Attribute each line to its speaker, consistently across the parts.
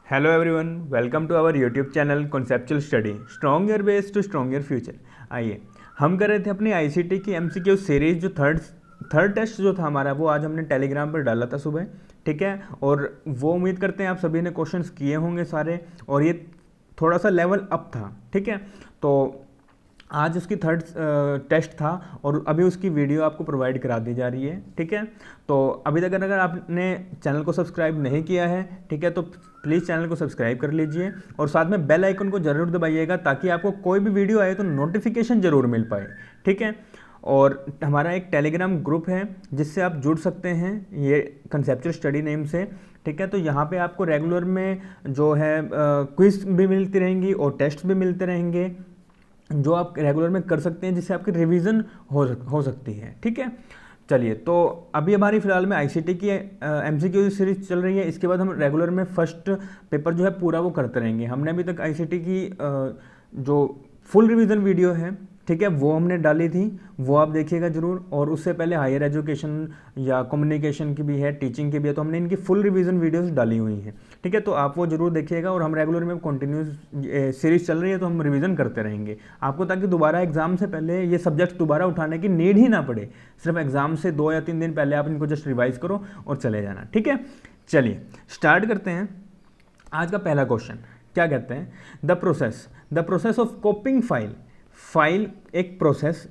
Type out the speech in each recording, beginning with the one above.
Speaker 1: Hello everyone, welcome to our YouTube channel conceptual study strong your base to strong your future. आइए हम कर रहे थे अपनी आईसीटी की एमसीक्यू सीरीज। जो थर्ड टेस्ट जो था हमारा, वो आज हमने टेलीग्राम पर डाला था सुबह, ठीक है। और वो उम्मीद करते हैं आप सभी ने क्वेश्चंस किए होंगे सारे, और ये थोड़ा सा लेवल अप था, ठीक है। तो आज उसकी थर्ड टेस्ट था और अभी उसकी वीडियो आपको प्रोवाइड करा दी जा रही है, ठीक है। तो अभी तक अगर आपने चैनल को सब्सक्राइब नहीं किया है, ठीक है, तो प्लीज़ चैनल को सब्सक्राइब कर लीजिए और साथ में बेल आइकन को ज़रूर दबाइएगा ताकि आपको कोई भी वीडियो आए तो नोटिफिकेशन ज़रूर मिल पाए, ठीक है। और हमारा एक टेलीग्राम ग्रुप है जिससे आप जुड़ सकते हैं, ये कंसेप्चुअल स्टडी नेम से, ठीक है। तो यहाँ पे आपको रेगुलर में जो है क्विज भी मिलती रहेंगी और टेस्ट भी मिलते रहेंगे जो आप रेगुलर में कर सकते हैं, जिससे आपकी रिवीजन हो सकती है, ठीक है। चलिए, तो अभी हमारी फिलहाल में आईसीटी की एमसीक्यू सीरीज चल रही है। इसके बाद हम रेगुलर में फर्स्ट पेपर जो है पूरा वो करते रहेंगे। हमने अभी तक आईसीटी की जो फुल रिवीजन वीडियो है, ठीक है, वो हमने डाली थी, वो आप देखिएगा जरूर। और उससे पहले हायर एजुकेशन या कम्युनिकेशन की भी है, टीचिंग की भी है, तो हमने इनकी फुल रिवीजन वीडियोस डाली हुई हैं, ठीक है। तो आप वो जरूर देखिएगा। और हम रेगुलर में कंटिन्यूस सीरीज चल रही है तो हम रिवीजन करते रहेंगे आपको, ताकि दोबारा एग्जाम से पहले ये सब्जेक्ट दोबारा उठाने की नीड ही ना पड़े। सिर्फ एग्जाम से 2 या 3 दिन पहले आप इनको जस्ट रिवाइज करो और चले जाना, ठीक है। चलिए स्टार्ट करते हैं। आज का पहला क्वेश्चन क्या कहते हैं, द प्रोसेस ऑफ कॉपिंग फाइल एक प्रोसेस,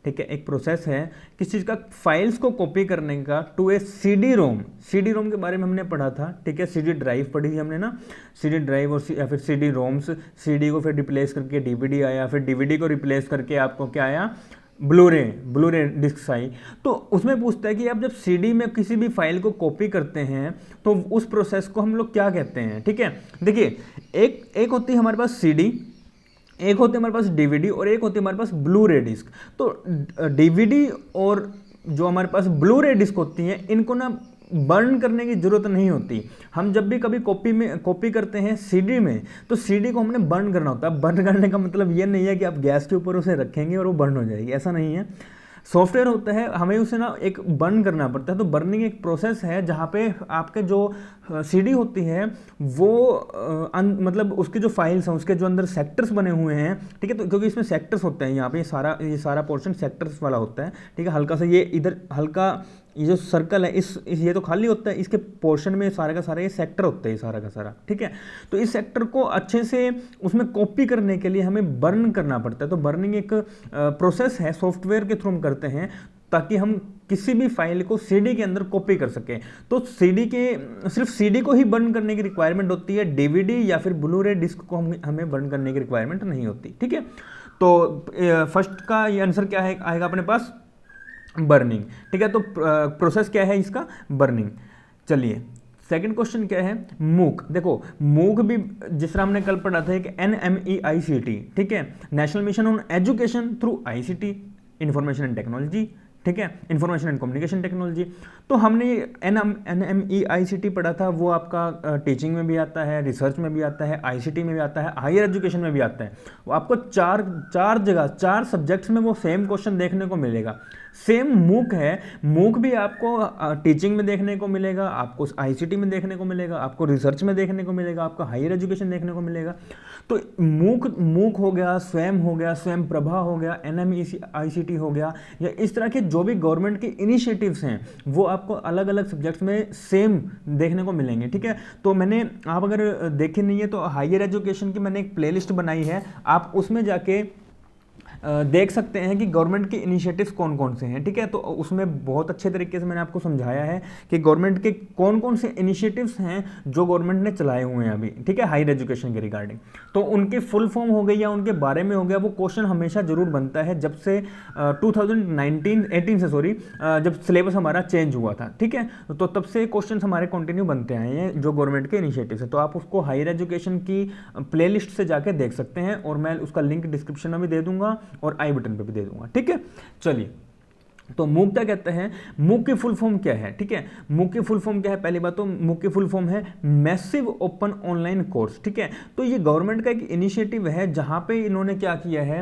Speaker 1: ठीक है, एक प्रोसेस है किस चीज़ का, फाइल्स को कॉपी करने का टू ए सीडी रोम के बारे में हमने पढ़ा था, ठीक है। सीडी ड्राइव पढ़ी थी हमने ना, सीडी ड्राइव और या फिर सीडी रोम्स। सीडी को फिर रिप्लेस करके डीवीडी आया, फिर डीवीडी को रिप्लेस करके आपको क्या आया, ब्लूरे डिस्क आई। तो उसमें पूछता है कि आप जब सीडी में किसी भी फाइल को कॉपी करते हैं तो उस प्रोसेस को हम लोग क्या कहते हैं, ठीक है। देखिए, एक होती है हमारे पास सीडी, एक होती है हमारे पास डीवीडी और एक होती है हमारे पास ब्लू रे डिस्क। तो डीवीडी और जो हमारे पास ब्लू रे डिस्क होती हैं, इनको ना बर्न करने की ज़रूरत नहीं होती। हम जब भी कभी कॉपी करते हैं सीडी में, तो सीडी को हमने बर्न करना होता है। बर्न करने का मतलब ये नहीं है कि आप गैस के ऊपर उसे रखेंगे और वो बर्न हो जाएगी, ऐसा नहीं है। सॉफ्टवेयर होता है, हमें उसे ना एक बर्न करना पड़ता है। तो बर्निंग एक प्रोसेस है जहाँ पे आपके जो सीडी होती है वो मतलब उसके जो फाइल्स हैं उसके जो अंदर सेक्टर्स बने हुए हैं, ठीक है। तो क्योंकि इसमें सेक्टर्स होते हैं, यहाँ पे ये सारा पोर्शन सेक्टर्स वाला होता है, ठीक है। हल्का सा ये इधर हल्का ये जो सर्कल है इस ये तो खाली होता है, इसके पोर्शन में सारा का सारा ये सेक्टर होता है, सारा का सारा, ठीक है। तो इस सेक्टर को अच्छे से उसमें कॉपी करने के लिए हमें बर्न करना पड़ता है। तो बर्निंग एक प्रोसेस है, सॉफ्टवेयर के थ्रू हम करते हैं ताकि हम किसी भी फाइल को सीडी के अंदर कॉपी कर सकें। तो सिर्फ सीडी को ही बर्न करने की रिक्वायरमेंट होती है, डीवीडी या फिर ब्लू रे डिस्क को हमें बर्न करने की रिक्वायरमेंट नहीं होती, ठीक है। तो फर्स्ट का ये आंसर क्या है आएगा अपने पास, बर्निंग, ठीक है। तो प्रोसेस क्या है इसका, बर्निंग। चलिए सेकंड क्वेश्चन क्या है, मूक। देखो मूक भी जिस तरह हमने कल पढ़ा था एक NMEICT, ठीक है, national mission on education through ICT, information and technology, ठीक है, इंफॉर्मेशन एंड कम्युनिकेशन टेक्नोलॉजी। तो हमने ये NMEICT पढ़ा था, वो आपका टीचिंग में भी आता है, रिसर्च में भी आता है, ICT में भी आता है, हायर एजुकेशन में भी आता है। वो आपको चार सब्जेक्ट्स में वो सेम क्वेश्चन देखने को मिलेगा। सेम मूक है, मूक भी आपको टीचिंग में देखने को मिलेगा, आपको ICT में देखने को मिलेगा, आपको रिसर्च में देखने को मिलेगा, आपको हायर एजुकेशन देखने को मिलेगा। तो मूक हो गया, स्वयं प्रभा हो गया, NMEICT हो गया, या इस तरह के जो भी गवर्नमेंट के इनिशिएटिव्स हैं वो आपको अलग अलग सब्जेक्ट्स में सेम देखने को मिलेंगे, ठीक है। तो आप अगर देखे नहीं है तो हायर एजुकेशन की मैंने एक प्लेलिस्ट बनाई है, आप उसमें जाके देख सकते हैं कि गवर्नमेंट के इनिशिएटिव्स कौन कौन से हैं, ठीक है। तो उसमें बहुत अच्छे तरीके से मैंने आपको समझाया है कि गवर्नमेंट के कौन कौन से इनिशिएटिव्स हैं जो गवर्नमेंट ने चलाए हुए हैं अभी, ठीक है, हायर एजुकेशन के रिगार्डिंग। तो उनकी फुल फॉर्म हो गई या उनके बारे में हो गया, वो क्वेश्चन हमेशा जरूर बनता है जब से 2018 से जब सिलेबस हमारा चेंज हुआ था, ठीक है। तो तब से क्वेश्चन हमारे कंटिन्यू बनते आए हैं जो गवर्नमेंट के इनिशिएटिव है। तो आप उसको हायर एजुकेशन की प्लेलिस्ट से जाके देख सकते हैं और मैं उसका लिंक डिस्क्रिप्शन में भी दे दूंगा और आई बटन पे भी दे दूंगा, ठीक है। चलिए, तो मूक क्या कहते हैं, मूक की फुल फॉर्म क्या है, ठीक है। मूक की फुल फॉर्म क्या है, पहली बात तो मूक की फुल फॉर्म है मैसिव ओपन ऑनलाइन कोर्स, ठीक है। तो ये गवर्नमेंट का एक इनिशिएटिव है जहां पे इन्होंने क्या किया है,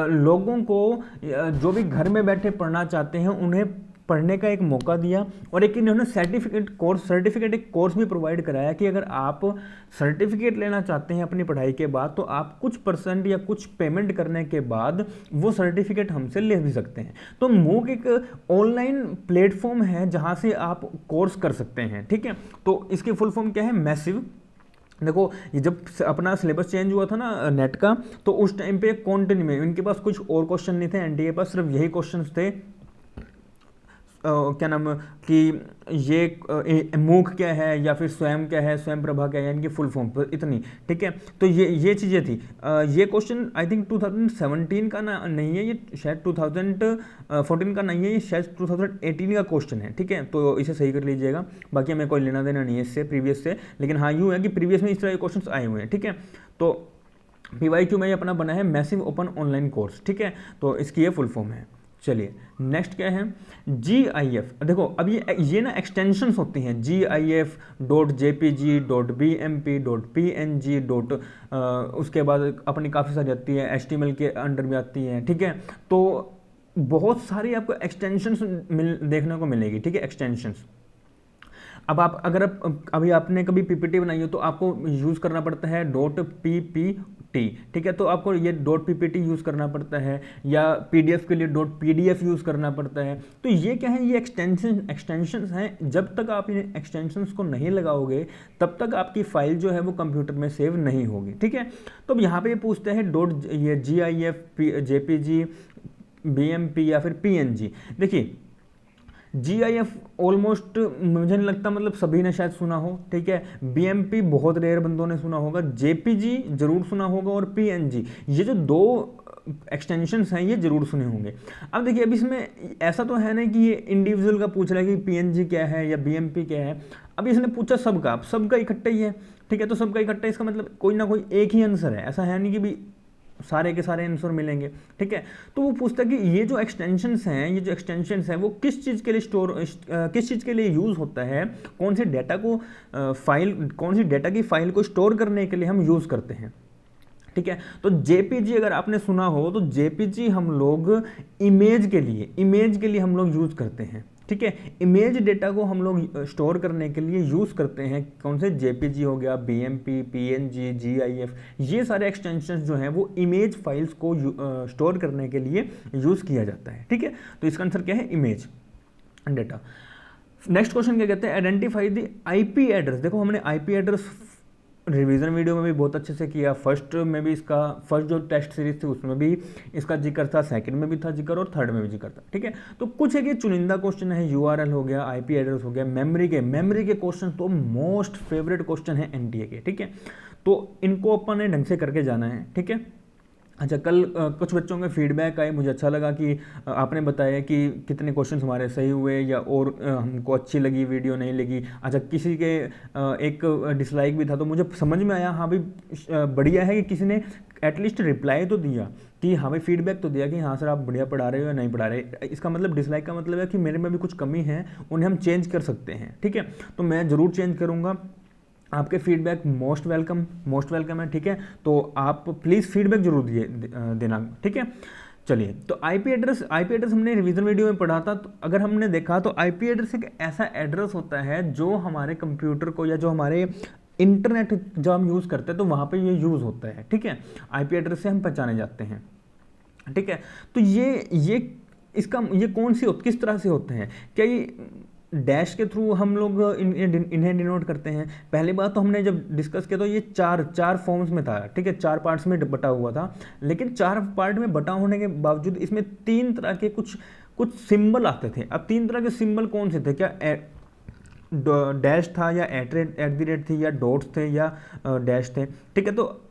Speaker 1: लोगों को जो भी घर में बैठे पढ़ना चाहते हैं उन्हें पढ़ने का एक मौका दिया, और एक इन्होंने सर्टिफिकेट एक कोर्स भी प्रोवाइड कराया कि अगर आप सर्टिफिकेट लेना चाहते हैं अपनी पढ़ाई के बाद तो आप कुछ % या कुछ पेमेंट करने के बाद वो सर्टिफिकेट हमसे ले भी सकते हैं। तो मूक एक ऑनलाइन प्लेटफॉर्म है जहाँ से आप कोर्स कर सकते हैं, ठीक है। तो इसकी फुल फॉर्म क्या है, मैसिव। देखो ये जब अपना सिलेबस चेंज हुआ था ना नेट का, तो उस टाइम पे कंटिन्यू में इनके पास कुछ और क्वेश्चन नहीं थे, एनडीए के पास सिर्फ यही क्वेश्चंस थे। क्या नाम कि ये मूक क्या है या फिर स्वयं क्या है, स्वयं प्रभा क्या है, इनकी फुल फॉर्म पर इतनी, ठीक है। तो ये चीज़ें थी। ये क्वेश्चन आई थिंक 2017 का ना नहीं है, ये शायद 2014 का नहीं है, ये शायद 2018 का क्वेश्चन है, ठीक है। तो इसे सही कर लीजिएगा, बाकी हमें कोई लेना देना नहीं है इससे प्रीवियस से, लेकिन हाँ यूँ है कि प्रीवियस में इस तरह के क्वेश्चन आए हुए हैं, ठीक है। तो PYQ में ये अपना बना है मैसिव ओपन ऑनलाइन कोर्स, ठीक है। तो इसकी ये फुल फॉर्म है। चलिए नेक्स्ट क्या है, GIF। देखो अब ये ना एक्सटेंशंस होती हैं, GIF.jpg.bmp.png. उसके बाद अपनी काफ़ी सारी आती है, HTML के अंडर भी आती हैं, ठीक है। तो बहुत सारी आपको एक्सटेंशंस देखने को मिलेगी, ठीक है, एक्सटेंशंस। अब आप अगर अभी आपने कभी PPT बनाई हो तो आपको यूज़ करना पड़ता है .ppt, ठीक है। तो आपको ये .ppt यूज़ करना पड़ता है, या PDF के लिए .pdf यूज़ करना पड़ता है। तो ये क्या है, ये एक्सटेंशंस हैं। जब तक आप इन एक्सटेंशंस को नहीं लगाओगे तब तक आपकी फाइल जो है वो कंप्यूटर में सेव नहीं होगी, ठीक है। तो अब यहाँ पे ये पूछते हैं ये GIF, JPG, BMP या फिर PNG। देखिए GIF ऑलमोस्ट मुझे नहीं लगता मतलब सभी ने शायद सुना हो, ठीक है। BMP बहुत रेयर बंदों ने सुना होगा, JPG जरूर सुना होगा, और PNG, ये जो दो एक्सटेंशंस हैं ये जरूर सुने होंगे। अब देखिए अब इसमें ऐसा तो है ना कि ये इंडिविजुअल का पूछ रहा है कि PNG क्या है या BMP क्या है। अब इसने पूछा सबका इकट्ठा ही है, ठीक है। तो सबका इकट्ठा इसका मतलब कोई ना कोई एक ही आंसर है, ऐसा है नहीं कि भी सारे के सारे आंसर मिलेंगे, ठीक है। तो वो पूछता है कि ये जो एक्सटेंशंस हैं वो किस चीज़ के लिए किस चीज़ के लिए यूज़ होता है, कौन सी डेटा की फाइल को स्टोर करने के लिए हम यूज़ करते हैं, ठीक है। तो JPG अगर आपने सुना हो तो JPG हम लोग इमेज के लिए हम लोग यूज़ करते हैं, ठीक है। इमेज डेटा को हम लोग स्टोर करने के लिए यूज़ करते हैं, कौन से JPG हो गया, BMP, PNG, GIF, ये सारे एक्सटेंशंस जो हैं वो इमेज फाइल्स को स्टोर करने के लिए यूज़ किया जाता है, ठीक है। तो इसका आंसर क्या है, इमेज डेटा। नेक्स्ट क्वेश्चन क्या कहते हैं, आइडेंटिफाई द IP एड्रेस। देखो हमने IP एड्रेस रिवीजन वीडियो में भी बहुत अच्छे से किया, फर्स्ट जो टेस्ट सीरीज थी उसमें भी इसका जिक्र था, सेकंड में भी था जिक्र, और थर्ड में भी जिक्र था, ठीक है। तो कुछ है कि चुनिंदा क्वेश्चन है, URL हो गया, IP एड्रेस हो गया, मेमोरी के क्वेश्चन तो मोस्ट फेवरेट क्वेश्चन है NTA के, ठीक है। तो इनको अपन ने ढंग से करके जाना है, ठीक है। अच्छा, कल कुछ बच्चों के फीडबैक आए, मुझे अच्छा लगा कि आपने बताया कि कितने क्वेश्चंस हमारे सही हुए या और हमको अच्छी लगी वीडियो, नहीं लगी। अच्छा, किसी के एक डिसलाइक भी था, तो मुझे समझ में आया हाँ भाई बढ़िया है कि किसी ने एटलीस्ट रिप्लाई तो दिया कि हाँ भाई फीडबैक तो दिया कि हाँ सर आप बढ़िया पढ़ा रहे हो या नहीं पढ़ा रहे। इसका मतलब डिसलाइक का मतलब है कि मेरे में भी कुछ कमी है, उन्हें हम चेंज कर सकते हैं, ठीक है। तो मैं ज़रूर चेंज करूँगा, आपके फीडबैक मोस्ट वेलकम है, ठीक है। तो आप प्लीज़ फीडबैक जरूर देना, ठीक है। चलिए, तो IP एड्रेस हमने रिवीजन वीडियो में पढ़ा था। तो अगर हमने देखा तो IP एड्रेस एक ऐसा एड्रेस होता है जो हमारे कंप्यूटर को या जो हमारे इंटरनेट जो हम यूज़ करते हैं तो वहाँ पे ये यूज़ होता है, ठीक है। IP एड्रेस से हम पहचाने जाते हैं, ठीक है। तो ये किस तरह से होते हैं, क्या ये डैश के थ्रू हम लोग इन्हें डिनोट करते हैं। पहली बात तो हमने जब डिस्कस किया तो ये चार फॉर्म्स में था, ठीक है, 4 पार्ट्स में बटा हुआ था। लेकिन 4 पार्ट में बटा होने के बावजूद इसमें 3 तरह के कुछ सिंबल आते थे। अब 3 तरह के सिंबल कौन से थे, क्या डैश था या @ थी या डॉट्स थे या डैश थे, ठीक है। तो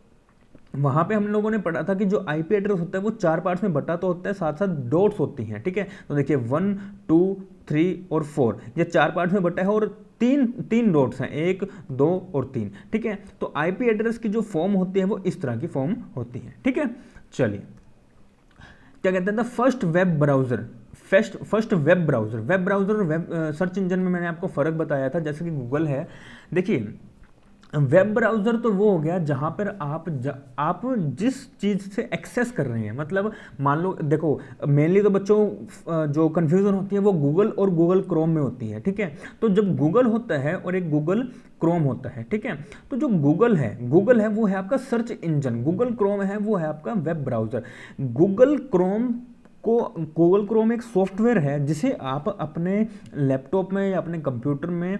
Speaker 1: वहाँ पे हम लोगों ने पढ़ा था कि जो IP एड्रेस होता है वो 4 पार्ट्स में बटा तो होता है, साथ साथ डॉट्स होती हैं, ठीक है। तो देखिए 1, 2, 3 और 4 ये 4 पार्ट्स में बटा है और तीन डॉट्स हैं, 1, 2 और 3, ठीक है। तो IP एड्रेस की जो फॉर्म होती है वो इस तरह की फॉर्म होती है, ठीक है। चलिए, क्या कहते हैं, फर्स्ट वेब ब्राउज़र और वेब सर्च इंजन में मैंने आपको फ़र्क बताया था। जैसे कि गूगल है, देखिए वेब ब्राउज़र तो वो हो गया जहाँ पर आप जिस चीज़ से एक्सेस कर रहे हैं, मतलब मान लो देखो मेनली तो बच्चों जो कन्फ्यूज़न होती है वो गूगल और गूगल क्रोम में होती है, ठीक है। तो जब गूगल होता है और एक गूगल क्रोम होता है, ठीक है, तो जो गूगल है वो है आपका सर्च इंजन, गूगल क्रोम है वो है आपका वेब ब्राउज़र। गूगल क्रोम एक सॉफ्टवेयर है जिसे आप अपने लैपटॉप में या अपने कंप्यूटर में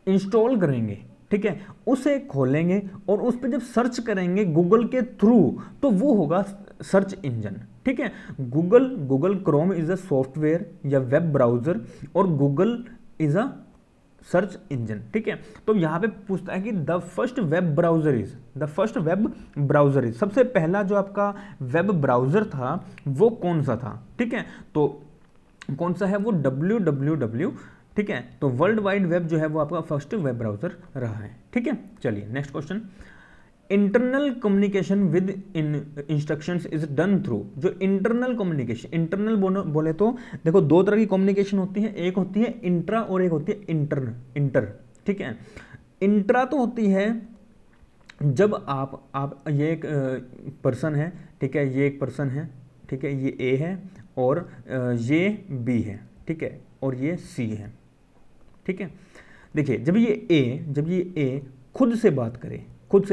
Speaker 1: इंस्टॉल करेंगे, ठीक है, उसे खोलेंगे और उस पर जब सर्च करेंगे गूगल के थ्रू तो वो होगा सर्च इंजन, ठीक है। Google Chrome is a software या वेब ब्राउज़र और Google is a search engine, ठीक है। तो यहाँ पे पूछता है कि the first web browser is सबसे पहला जो आपका वेब ब्राउज़र था वो कौन सा था, ठीक है। तो कौन सा है वो www, ठीक है। तो वर्ल्ड वाइड वेब जो है वो आपका फर्स्ट वेब ब्राउज़र रहा है, ठीक है। चलिए next question, internal communication with instructions is done through. जो इंटरनल कम्युनिकेशन, इंटरनल बोले तो देखो दो तरह की कम्युनिकेशन होती है, एक होती है इंट्रा और एक होती है इंटर, ठीक है। इंट्रा तो होती है जब आप ये एक पर्सन है, ठीक है, ये एक पर्सन है, ठीक है, ये ए है और ये बी है, ठीक है, और ये सी है, ठीक है। देखिए जब ये ए खुद से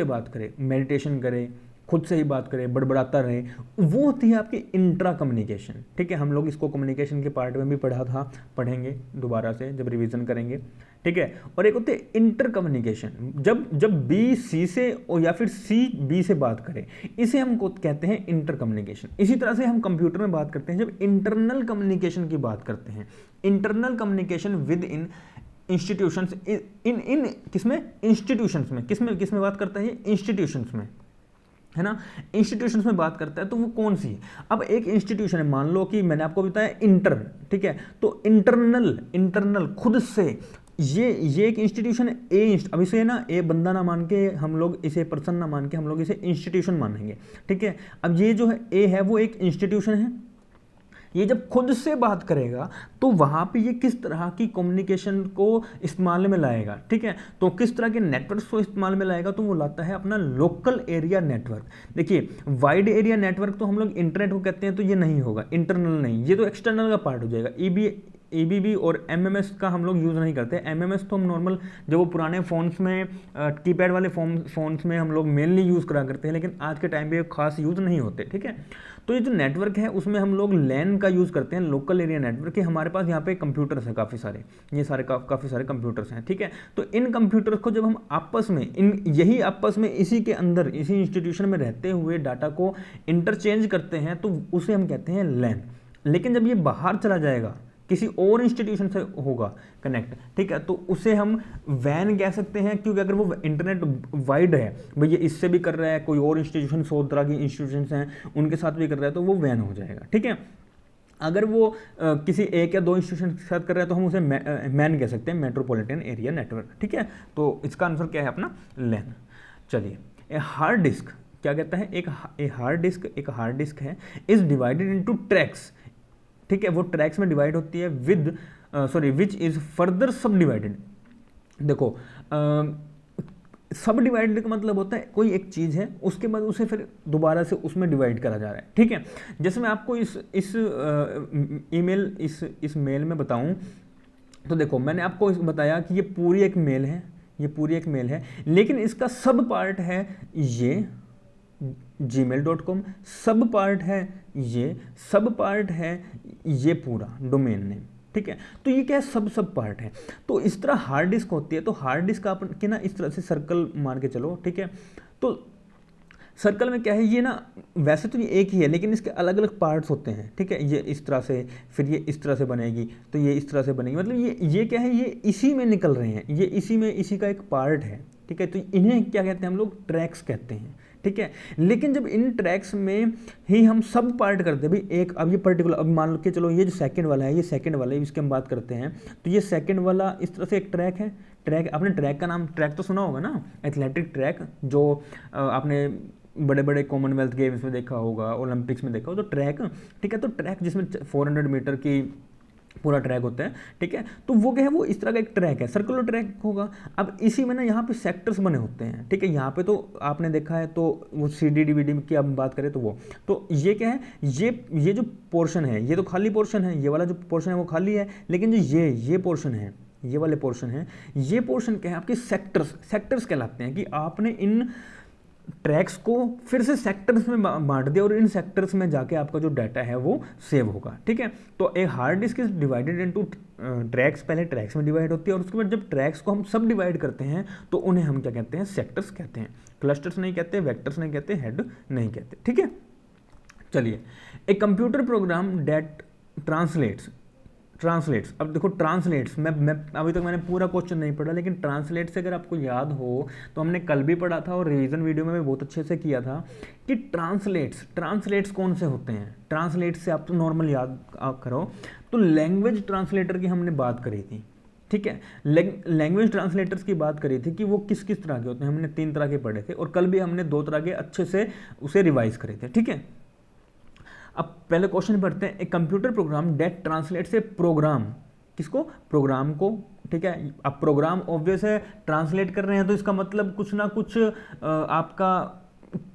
Speaker 1: बात करे, मेडिटेशन करे, खुद से ही बात करे, बड़बड़ाता रहे, वो होती है आपकी इंट्रा कम्युनिकेशन, ठीक है। हम लोग इसको कम्युनिकेशन के पार्ट में भी पढ़ेंगे दोबारा से जब रिवीजन करेंगे, ठीक है। और एक होती है इंटर कम्युनिकेशन, जब बी सी से या फिर सी बी से बात करे, इसे हम कहते हैं इंटर कम्युनिकेशन। इसी तरह से हम कंप्यूटर में बात करते हैं जब इंटरनल कम्युनिकेशन की बात करते हैं, internal communication within institutions, इन किसमें, इंस्टीट्यूशंस में, किसमें बात करता है, इंस्टीट्यूशंस में, है ना, इंस्टीट्यूशंस में बात करता है। तो वो कौन सी है, अब एक इंस्टीट्यूशन है, मान लो कि मैंने आपको बताया इंटर, ठीक है, तो इंटरनल खुद से, ये एक इंस्टीट्यूशन है ए, अब इसे ना ए बंदा ना मान के हम लोग, इसे पर्सन ना मान के हम लोग इसे इंस्टीट्यूशन मानेंगे, ठीक है। अब ये जो है ए है वो एक इंस्टीट्यूशन है, ये जब खुद से बात करेगा तो वहाँ पे ये किस तरह की कम्युनिकेशन को इस्तेमाल में लाएगा, ठीक है। तो किस तरह के नेटवर्क को इस्तेमाल में लाएगा, तो वो लाता है अपना लोकल एरिया नेटवर्क। देखिए वाइड एरिया नेटवर्क तो हम लोग इंटरनेट को कहते हैं, तो ये नहीं होगा, इंटरनल नहीं, ये तो एक्सटर्नल का पार्ट हो जाएगा। EBB और MMS का हम लोग यूज़ नहीं करते। MMS तो हम नॉर्मल जब वो पुराने फ़ोन्स में कीपैड वाले फ़ोन्स में हम लोग मेनली यूज़ करा करते हैं, लेकिन आज के टाइम पे खास यूज़ नहीं होते, ठीक है। तो ये जो नेटवर्क है उसमें हम लोग LAN का यूज़ करते हैं, लोकल एरिया नेटवर्क। हमारे पास यहाँ पे कंप्यूटर्स हैं काफ़ी सारे, ये सारे काफ़ी सारे कंप्यूटर्स हैं, ठीक है। तो इन कंप्यूटर्स को जब हम आपस में इसी के अंदर, इसी इंस्टीट्यूशन में रहते हुए डाटा को इंटरचेंज करते हैं, तो उसे हम कहते हैं LAN। लेकिन जब ये बाहर चला जाएगा, किसी और इंस्टीट्यूशन से होगा कनेक्ट, ठीक है, तो उसे हम वैन कह सकते हैं, क्योंकि अगर वो इंटरनेट वाइड है, भैया इससे भी कर रहा है, कोई और इंस्टीट्यूशन 100 तरह की इंस्टीट्यूशन हैं उनके साथ भी कर रहा है, तो वो वैन हो जाएगा, ठीक है। अगर वो किसी एक या दो इंस्टीट्यूशन के साथ कर रहा है तो हम उसे मैन कह सकते हैं, मेट्रोपॉलिटन एरिया नेटवर्क, ठीक है। तो इसका आंसर क्या है अपना, LAN। चलिए, ए हार्ड डिस्क क्या कहता है, एक हार्ड डिस्क है, इज डिवाइडेड इनटू ट्रैक्स, ठीक है, वो ट्रैक्स में डिवाइड होती है विच इज फर्दर सब डिवाइडेड। देखो सब डिवाइडेड का मतलब होता है कोई एक चीज़ है, उसके बाद उसे फिर दोबारा से उसमें डिवाइड करा जा रहा है, ठीक है। जैसे मैं आपको इस मेल में बताऊं, तो देखो मैंने आपको बताया कि ये पूरी एक मेल है, लेकिन इसका सब पार्ट है ये gmail.com, सब पार्ट है ये पूरा डोमेन नेम, ठीक है। तो ये क्या है, सब पार्ट है। तो इस तरह हार्ड डिस्क होती है, तो हार्ड डिस्क आप के ना इस तरह से सर्कल मान के चलो, ठीक है। तो सर्कल में क्या है, ये ना वैसे तो ये एक ही है, लेकिन इसके अलग अलग पार्ट्स होते हैं, ठीक है। ये इस तरह से, फिर ये इस तरह से बनेगी, तो ये इस तरह से बनेगी, मतलब ये क्या है, ये इसी में निकल रहे हैं, ये इसी का एक पार्ट है, ठीक है। तो इन्हें क्या कहते हैं हम लोग, ट्रैक्स कहते हैं, ठीक है। लेकिन जब इन ट्रैक्स में ही हम सब पार्ट करते हैं, भाई एक, अब ये पर्टिकुलर, अब मान लो कि चलो ये जो सेकंड वाला है, इसकी हम बात करते हैं, तो ये सेकंड वाला इस तरह से एक ट्रैक है। आपने ट्रैक का नाम, ट्रैक तो सुना होगा ना, एथलेटिक ट्रैक, जो आपने बड़े बड़े कॉमनवेल्थ गेम्स में देखा होगा, ओलंपिक्स में देखा होगा, तो ट्रैक, ठीक है। तो ट्रैक जिसमें 400 मीटर की पूरा ट्रैक होता है, ठीक है। तो वो क्या है, वो इस तरह का एक ट्रैक है, सर्कुलर ट्रैक होगा। अब इसी में ना यहाँ पे सेक्टर्स बने होते हैं, ठीक है। यहाँ पे तो आपने देखा है, तो वो CD/DVD की आप बात करें तो ये क्या है, ये जो पोर्शन है ये तो खाली पोर्शन है, ये वाला जो पोर्शन है वो खाली है, लेकिन जो ये पोर्शन है, ये वाले पोर्शन है, ये पोर्शन क्या है आपके सेक्टर्स कहलाते हैं। कि आपने इन ट्रैक्स को फिर से सेक्टर्स में बांट दिया और इन सेक्टर्स में जाके आपका जो डाटा है वो सेव होगा, ठीक है। तो एक hard disk is divided into tracks, पहले ट्रैक्स में डिवाइड होती है, और उसके बाद जब ट्रैक्स को हम सब डिवाइड करते हैं तो उन्हें हम क्या कहते हैं, सेक्टर्स कहते हैं। क्लस्टर्स नहीं कहते, वेक्टर्स नहीं कहते, हेड नहीं कहते, ठीक है। चलिए, a computer program that translates, अब देखो ट्रांसलेट्स, मैं अभी तक मैंने पूरा क्वेश्चन नहीं पढ़ा, लेकिन ट्रांसलेट से अगर आपको याद हो तो हमने कल भी पढ़ा था और रिवीजन वीडियो में भी बहुत अच्छे से किया था कि ट्रांसलेट्स कौन से होते हैं। ट्रांसलेट से आप तो नॉर्मल याद करो तो लैंग्वेज ट्रांसलेटर की हमने बात करी थी, ठीक है। लैंग्वेज ट्रांसलेटर्स की बात करी थी कि वो किस किस तरह के होते हैं। हमने 3 तरह के पढ़े थे और कल भी हमने 2 तरह के अच्छे से उसे रिवाइज करे थे, ठीक है। अब पहले क्वेश्चन पढ़ते हैं, एक कंप्यूटर प्रोग्राम डेट ट्रांसलेट से प्रोग्राम, किसको, प्रोग्राम को, ठीक है। अब प्रोग्राम ऑब्वियस है, ट्रांसलेट कर रहे हैं तो इसका मतलब कुछ ना कुछ आपका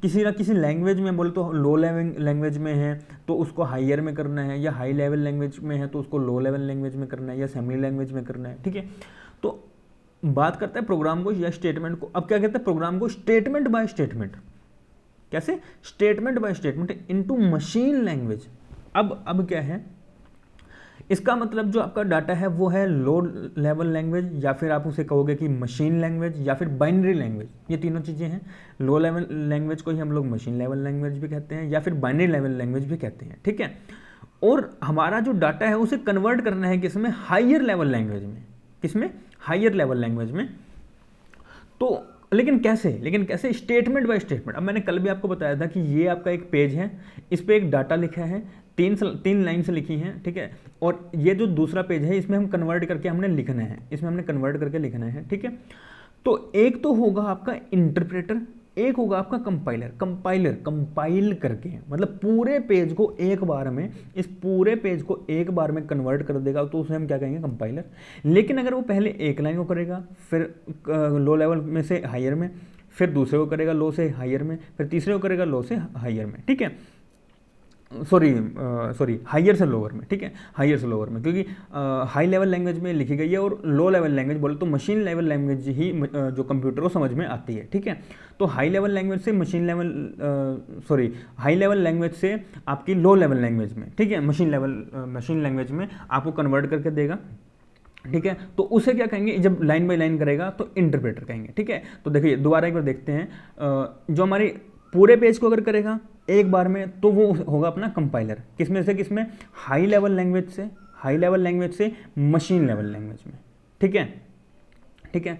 Speaker 1: किसी ना किसी लैंग्वेज में, बोले तो लो लेवल लैंग्वेज में है तो उसको हायर में करना है, या हाई लेवल लैंग्वेज में है तो उसको लो लेवल लैंग्वेज में करना है, या असेंबली लैंग्वेज में करना है, ठीक है। तो बात करते हैं प्रोग्राम को या स्टेटमेंट को। अब क्या कहते हैं प्रोग्राम को, स्टेटमेंट बाय स्टेटमेंट। कैसे, statement by statement into machine language. अब क्या है, इसका मतलब जो आपका डाटा है वो है लो लेवल लैंग्वेज, या फिर आप उसे कहोगे कि मशीन लैंग्वेज, या फिर बाइनरी लैंग्वेज। ये तीनों चीज़ें हैं। लो लेवल लैंग्वेज को ही हम लोग मशीन लेवल लैंग्वेज भी कहते हैं, या फिर बाइनरी लेवल लैंग्वेज भी कहते हैं, ठीक है। और हमारा जो डाटा है उसे कन्वर्ट करना है किसमें, हायर लेवल लैंग्वेज में। किसमें, हायर लेवल लैंग्वेज में। तो लेकिन कैसे, स्टेटमेंट बाय स्टेटमेंट। अब मैंने कल भी आपको बताया था कि ये आपका एक पेज है, इस पे एक डाटा लिखा है, 3 लाइन से लिखी हैं, ठीक है। और ये जो दूसरा पेज है इसमें हम कन्वर्ट करके हमने लिखना है, इसमें हमने कन्वर्ट करके लिखना है, ठीक है। तो एक तो होगा आपका इंटरप्रेटर, एक होगा आपका कंपाइल करके, मतलब पूरे पेज को एक बार में, इस पूरे पेज को एक बार में कन्वर्ट कर देगा तो उसे हम क्या कहेंगे, कंपाइलर। लेकिन अगर वो पहले एक लाइन को करेगा, फिर लो लेवल में से हायर में, फिर दूसरे को करेगा लो से हायर में, फिर तीसरे को करेगा लो से हायर में, ठीक है। सॉरी हायर से लोअर में, ठीक है, हायर से लोअर में, क्योंकि हाई लेवल लैंग्वेज में लिखी गई है और लो लेवल लैंग्वेज बोले तो मशीन लेवल लैंग्वेज ही जो कंप्यूटर को समझ में आती है, ठीक है। तो हाई लेवल लैंग्वेज से हाई लेवल लैंग्वेज से आपकी लो लेवल लैंग्वेज में, ठीक है, मशीन लैंग्वेज में आपको कन्वर्ट करके देगा, ठीक है। तो उसे क्या कहेंगे, जब लाइन बाय लाइन करेगा तो इंटरप्रेटर कहेंगे, ठीक है। तो देखिए दोबारा एक बार देखते हैं, जो हमारी पूरे पेज को अगर करेगा एक बार में तो वो होगा अपना कंपाइलर। किसमें, हाई लेवल लैंग्वेज से मशीन लेवल लैंग्वेज में, ठीक है।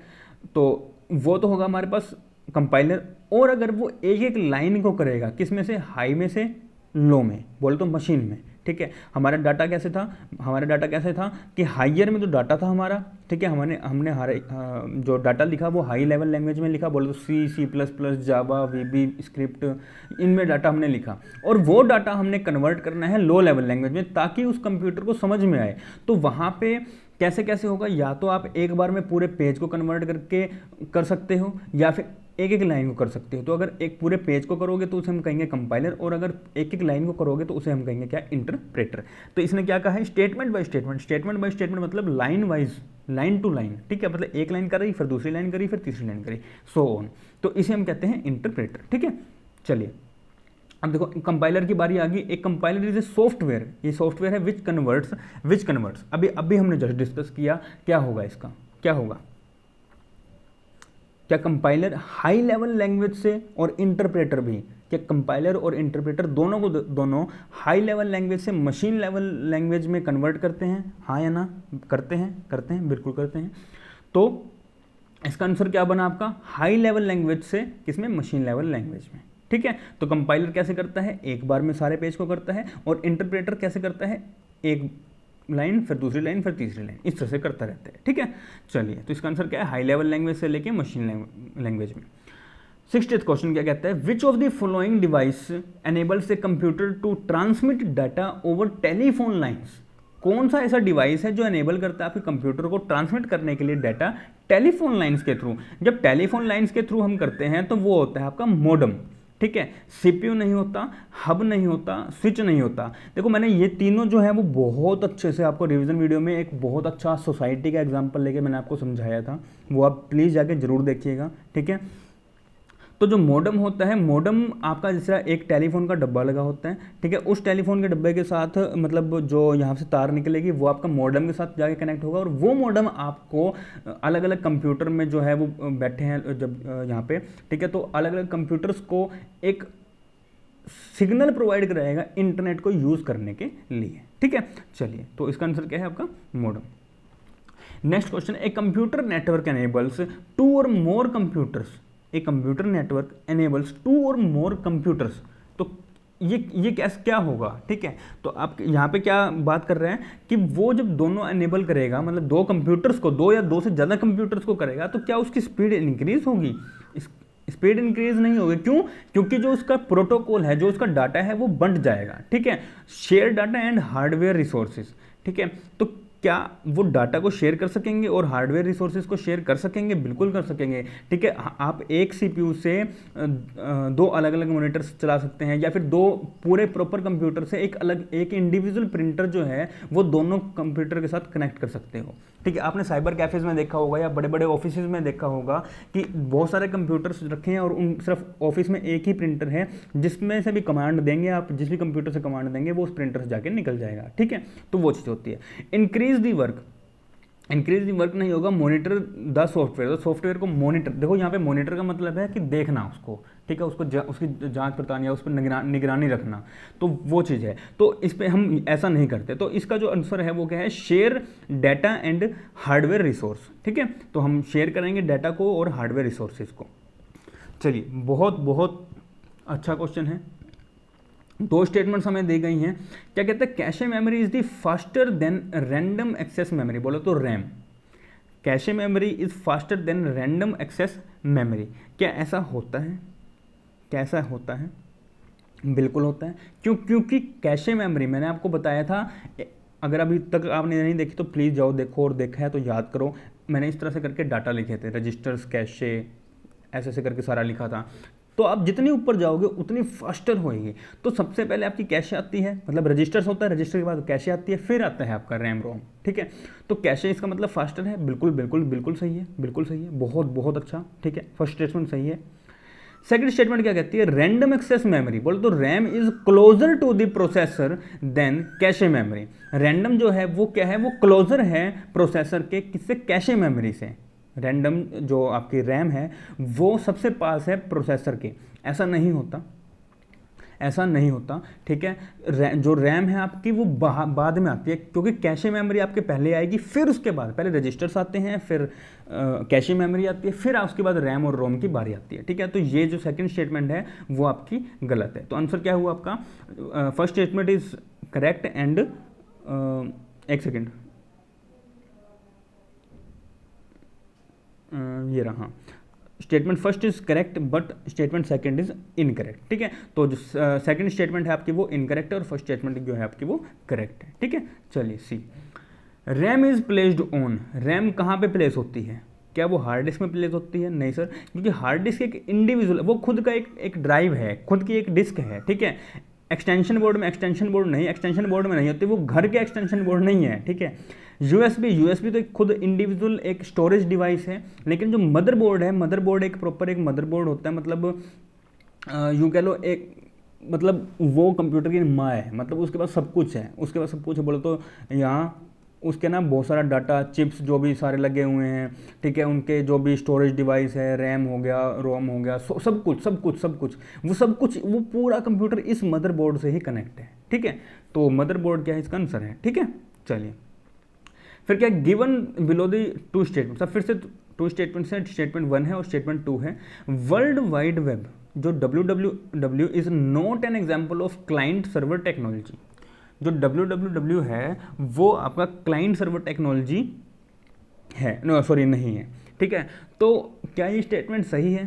Speaker 1: तो वो तो होगा हमारे पास कंपाइलर। और अगर वो एक एक लाइन को करेगा, किसमें से, हाई में से लो में, बोले तो मशीन में, ठीक है। हमारा डाटा कैसे था कि हाइयर में जो डाटा था हमारा, ठीक है, हमने जो डाटा लिखा वो हाई लेवल लैंग्वेज में लिखा, बोले तो C++, जावा, VB स्क्रिप्ट, इनमें डाटा हमने लिखा, और वो डाटा हमने कन्वर्ट करना है लो लेवल लैंग्वेज में ताकि उस कंप्यूटर को समझ में आए। तो वहाँ पे कैसे होगा, या तो आप एक बार में पूरे पेज को कन्वर्ट करके कर सकते हो, या फिर एक एक लाइन को कर सकते हो। तो अगर एक पूरे पेज को करोगे तो उसे हम कहेंगे कंपाइलर, और अगर एक एक लाइन को करोगे तो उसे हम कहेंगे क्या, इंटरप्रेटर। तो इसने क्या कहा है, स्टेटमेंट बाय स्टेटमेंट मतलब line wise, line to line, ठीक है। मतलब एक लाइन कर रही, फिर दूसरी लाइन करी, फिर तीसरी लाइन करी, सो ऑन। तो इसे हम कहते हैं इंटरप्रेटर, ठीक है। चलिए अब देखो कंपाइलर की बारी आ गई। एक कंपाइलर इज ए सॉफ्टवेयर, ये सॉफ्टवेयर है विच कन्वर्ट्स। अभी हमने जस्ट डिस्कस किया, क्या होगा इसका, क्या कंपाइलर हाई लेवल लैंग्वेज से और इंटरप्रेटर भी, क्या कंपाइलर और इंटरप्रेटर दोनों हाई लेवल लैंग्वेज से मशीन लेवल लैंग्वेज में कन्वर्ट करते हैं, हाँ या ना, करते हैं, बिल्कुल करते हैं। तो इसका आंसर क्या बना आपका, हाई लेवल लैंग्वेज से किसमें, मशीन लेवल लैंग्वेज में, ठीक है। तो कंपाइलर कैसे करता है, एक बार में सारे पेज को करता है, और इंटरप्रेटर कैसे करता है, एक लाइन, फिर दूसरी लाइन, फिर तीसरी लाइन, इस तरह से करता रहता है, ठीक है। चलिए तो इसका आंसर क्या है, हाई लेवल लैंग्वेज से लेके मशीन लैंग्वेज में। 60th क्वेश्चन क्या कहता है, which of the following device enables a computer to transmit data over telephone lines. कौन सा ऐसा डिवाइस है जो एनेबल करता है आपके कंप्यूटर को ट्रांसमिट करने के लिए डाटा टेलीफोन लाइंस के थ्रू। जब टेलीफोन लाइंस के थ्रू हम करते हैं तो वो होता है आपका मॉडेम, ठीक है। सीपीयू नहीं होता, हब नहीं होता, स्विच नहीं होता। देखो मैंने ये तीनों जो है वो बहुत अच्छे से आपको रिवीजन वीडियो में एक बहुत अच्छा सोसाइटी का एग्जांपल लेके मैंने आपको समझाया था, वो आप प्लीज़ जाके जरूर देखिएगा, ठीक है। तो जो मॉडेम होता है, मॉडेम आपका जैसा एक टेलीफोन का डब्बा लगा होता है, ठीक है। उस टेलीफोन के डब्बे के साथ मतलब जो यहाँ से तार निकलेगी वो आपका मॉडेम के साथ जाके कनेक्ट होगा, और वो मॉडेम आपको अलग अलग कंप्यूटर में जो है वो बैठे हैं जब यहाँ पे, ठीक है, तो अलग अलग कंप्यूटर्स को एक सिग्नल प्रोवाइड कराएगा इंटरनेट को यूज़ करने के लिए, ठीक है। चलिए, तो इसका आंसर क्या है आपका modem. Next question, a computer network enables 2 और more computers. A computer network enables 2 और मोर कंप्यूटर्स। तो ये क्या होगा, ठीक है। तो आप यहाँ पे क्या बात कर रहे हैं कि वो जब दोनों एनेबल करेगा, मतलब 2 कंप्यूटर्स को, 2 या 2 से ज़्यादा कंप्यूटर्स को करेगा, तो क्या उसकी स्पीड इंक्रीज होगी? स्पीड इंक्रीज नहीं होगी। क्यों? क्योंकि जो उसका प्रोटोकॉल है, जो उसका डाटा है वो बंट जाएगा, ठीक है। Share data and hardware resources, ठीक है। तो क्या वो डाटा को शेयर कर सकेंगे और हार्डवेयर रिसोर्सेज को शेयर कर सकेंगे? बिल्कुल कर सकेंगे, ठीक है। आप एक सीपीयू से 2 अलग अलग मॉनिटर्स चला सकते हैं, या फिर 2 पूरे प्रॉपर कंप्यूटर से एक इंडिविजुअल प्रिंटर जो है वो दोनों कंप्यूटर के साथ कनेक्ट कर सकते हो, ठीक है। आपने साइबर कैफेज में देखा होगा या बड़े बड़े ऑफिस में देखा होगा कि बहुत सारे कंप्यूटर्स रखे हैं और उन सिर्फ ऑफिस में एक ही प्रिंटर है, जिसमें से भी कमांड देंगे आप, जिस भी कंप्यूटर से कमांड देंगे वो उस प्रिंटर से जाके निकल जाएगा, ठीक है। तो वो चीज़ होती है। इंक्रीज दी वर्क नहीं होगा, मॉनिटर द सॉफ्टवेयर। तो सॉफ्टवेयर को मॉनिटर, देखो यहाँ पे मॉनिटर का मतलब है कि देखना उसको, ठीक है, उसको उसकी जांच पड़ताल या उस पर निगरानी रखना, तो वो चीज़ है। तो इस पर हम ऐसा नहीं करते। तो इसका जो आंसर है वो क्या है? Share data and hardware resource, ठीक है। तो हम शेयर करेंगे डाटा को और हार्डवेयर रिसोर्सेज को। चलिए, बहुत बहुत अच्छा क्वेश्चन है। 2 स्टेटमेंट्स हमें दी गई हैं। क्या कहते हैं? Cache memory is the faster than random access memory. बोलो तो RAM. Cache memory is faster than random access memory. क्या ऐसा होता है? क्या ऐसा होता है? बिल्कुल होता है। क्यों? क्योंकि कैशे मेमोरी मैंने आपको बताया था, अगर अभी तक आपने नहीं देखी तो प्लीज़ जाओ देखो, और देखा है तो याद करो। मैंने इस तरह से करके डाटा लिखे थे, रजिस्टर्स, कैशे, ऐसे ऐसे करके सारा लिखा था। तो आप जितनी ऊपर जाओगे उतनी फास्टर होएगी। तो सबसे पहले आपकी कैशे आती है, मतलब रजिस्टर्स होता है, रजिस्टर के बाद कैशे आती है, फिर आता है आपका रैम रोम, ठीक है। तो कैशे इसका मतलब फास्टर है। बिल्कुल बिल्कुल बिल्कुल सही है, बिल्कुल सही है, बहुत बहुत अच्छा, ठीक है। फर्स्ट स्टेटमेंट सही है। सेकंड स्टेटमेंट क्या कहती है? Random access memory. बोलो तो RAM is closer to the processor than cache memory. Random जो है वो क्या है? वो क्लोजर है प्रोसेसर के, किससे? कैशे मेमोरी से। रैंडम जो आपकी रैम है वो सबसे पास है प्रोसेसर के। ऐसा नहीं होता, ऐसा नहीं होता, ठीक है। जो रैम है आपकी वो बाद में आती है, क्योंकि कैशे मेमोरी आपके पहले आएगी, फिर उसके बाद पहले रजिस्टर्स आते हैं, फिर कैशे मेमोरी आती है, फिर उसके बाद रैम और रोम की बारी आती है, ठीक है। तो ये जो सेकंड स्टेटमेंट है वो आपकी गलत है। तो आंसर क्या हुआ आपका? First statement is correct and एक सेकेंड, ये रहा। Statement first is correct but statement second is incorrect, ठीक है। तो जो सेकंड स्टेटमेंट है आपकी वो इनकरेक्ट है और फर्स्ट स्टेटमेंट जो है आपकी वो करेक्ट है, ठीक है। चलिए, C. RAM is placed on. RAM कहाँ पे प्लेस होती है? क्या वो हार्ड डिस्क में प्लेस होती है? नहीं सर, क्योंकि हार्ड डिस्क एक इंडिविजुअल, वो खुद का एक ड्राइव है, खुद की एक डिस्क है, ठीक है। एक्सटेंशन बोर्ड में एक्सटेंशन बोर्ड नहीं होती, वो घर के एक्सटेंशन बोर्ड नहीं है, ठीक है। यूएसबी तो एक खुद इंडिविजुअल एक स्टोरेज डिवाइस है, लेकिन जो मदरबोर्ड है, मदरबोर्ड एक प्रॉपर एक मदरबोर्ड होता है, मतलब यूँ कह लो एक, मतलब वो कंप्यूटर की माँ है, मतलब उसके पास सब कुछ है, उसके पास सब कुछ है। बोलो तो यहाँ उसके ना बहुत सारा डाटा, चिप्स जो भी सारे लगे हुए हैं, ठीक है, उनके जो भी स्टोरेज डिवाइस है, रैम हो गया, रोम हो गया, सब कुछ वो पूरा कंप्यूटर इस मदरबोर्ड से ही कनेक्ट है, ठीक है। तो मदरबोर्ड क्या है? इसका आंसर है, ठीक है। चलिए, फिर क्या? Given below the 2 statement. अब फिर से 2 स्टेटमेंट्स हैं, स्टेटमेंट 1 है और स्टेटमेंट 2 है। वर्ल्ड वाइड वेब जो www is not an example of client server technology. जो www है वो आपका क्लाइंट सर्वर टेक्नोलॉजी है, नो सॉरी नहीं है, ठीक है। तो क्या ये स्टेटमेंट सही है?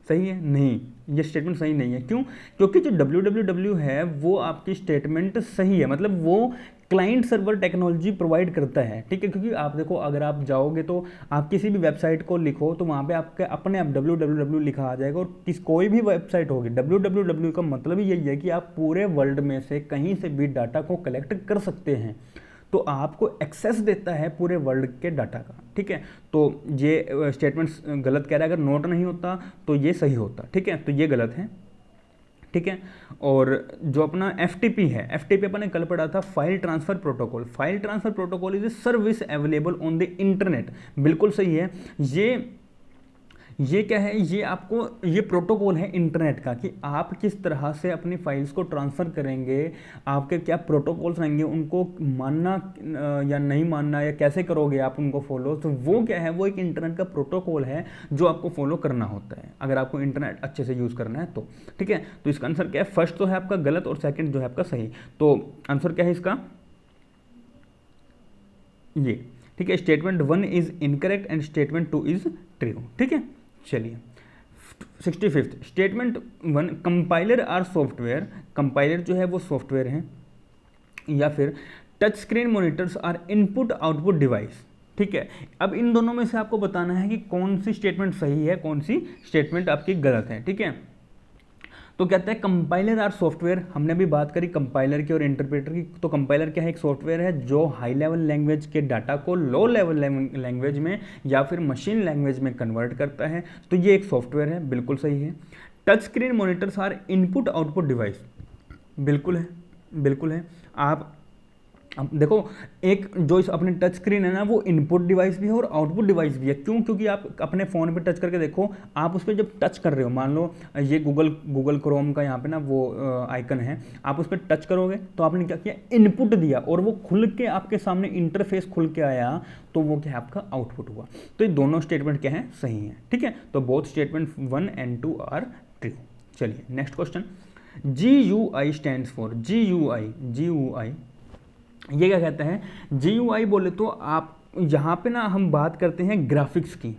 Speaker 1: सही है? नहीं, ये स्टेटमेंट सही नहीं है। क्यों? क्योंकि जो www है वो आपकी स्टेटमेंट सही है, मतलब वो क्लाइंट सर्वर टेक्नोलॉजी प्रोवाइड करता है, ठीक है। क्योंकि आप देखो, अगर आप जाओगे तो आप किसी भी वेबसाइट को लिखो तो वहाँ पे आपके अपने आप www लिखा आ जाएगा, और कोई भी वेबसाइट होगी www का मतलब ही यही है कि आप पूरे वर्ल्ड में से कहीं से भी डाटा को कलेक्ट कर सकते हैं, तो आपको एक्सेस देता है पूरे वर्ल्ड के डाटा का, ठीक है। तो ये स्टेटमेंट्स गलत कह रहा है, अगर नोट नहीं होता तो ये सही होता, ठीक है। तो ये गलत है, ठीक है। और जो अपना FTP है, FTP अपन ने कल पढ़ा था, file transfer protocol. File transfer protocol is a service available on the internet, बिल्कुल सही है। ये क्या है, ये आपको ये प्रोटोकॉल है इंटरनेट का कि आप किस तरह से अपनी फाइल्स को ट्रांसफ़र करेंगे, आपके क्या प्रोटोकॉल्स रहेंगे, उनको मानना या नहीं मानना, या कैसे करोगे आप उनको फॉलो, तो वो क्या है, वो एक इंटरनेट का प्रोटोकॉल है जो आपको फॉलो करना होता है अगर आपको इंटरनेट अच्छे से यूज़ करना है तो, ठीक है। तो इसका आंसर क्या है, फर्स्ट तो है आपका गलत और सेकेंड जो है आपका सही। तो आंसर क्या है इसका, ये, ठीक है। Statement 1 is incorrect and statement 2 is true, ठीक है। चलिए 65th statement 1, compiler are software, compiler जो है वो सॉफ्टवेयर है, या फिर touch screen monitors are input output device, ठीक है। अब इन दोनों में से आपको बताना है कि कौन सी स्टेटमेंट सही है, कौन सी स्टेटमेंट आपकी गलत है, ठीक है। तो कहता है कंपाइलर आर सॉफ्टवेयर, हमने भी बात करी कंपाइलर की और इंटरप्रेटर की। तो कंपाइलर क्या है, एक सॉफ्टवेयर है जो हाई लेवल लैंग्वेज के डाटा को लो लेवल लैंग्वेज में या फिर मशीन लैंग्वेज में कन्वर्ट करता है, तो ये एक सॉफ्टवेयर है, बिल्कुल सही है। Touch screen monitors are input output device, बिल्कुल है, बिल्कुल है। आप अब देखो, एक जो इस अपने टच स्क्रीन है ना, वो इनपुट डिवाइस भी है और आउटपुट डिवाइस भी है। क्यों? क्योंकि आप अपने फ़ोन पे टच करके देखो, आप उस पर जब टच कर रहे हो, मान लो ये गूगल क्रोम का यहाँ पे ना वो आइकन है, आप उस पर टच करोगे तो आपने क्या किया, इनपुट दिया और वो खुल के आपके सामने इंटरफेस खुल के आया, तो वो क्या है, आपका आउटपुट हुआ। तो ये दोनों स्टेटमेंट क्या है, सही है, ठीक है। तो both statement 1 and 2 are true. चलिए next question, GUI stands for, GUI ये क्या कहता है, GUI बोले तो आप यहाँ पे ना हम बात करते हैं ग्राफिक्स की,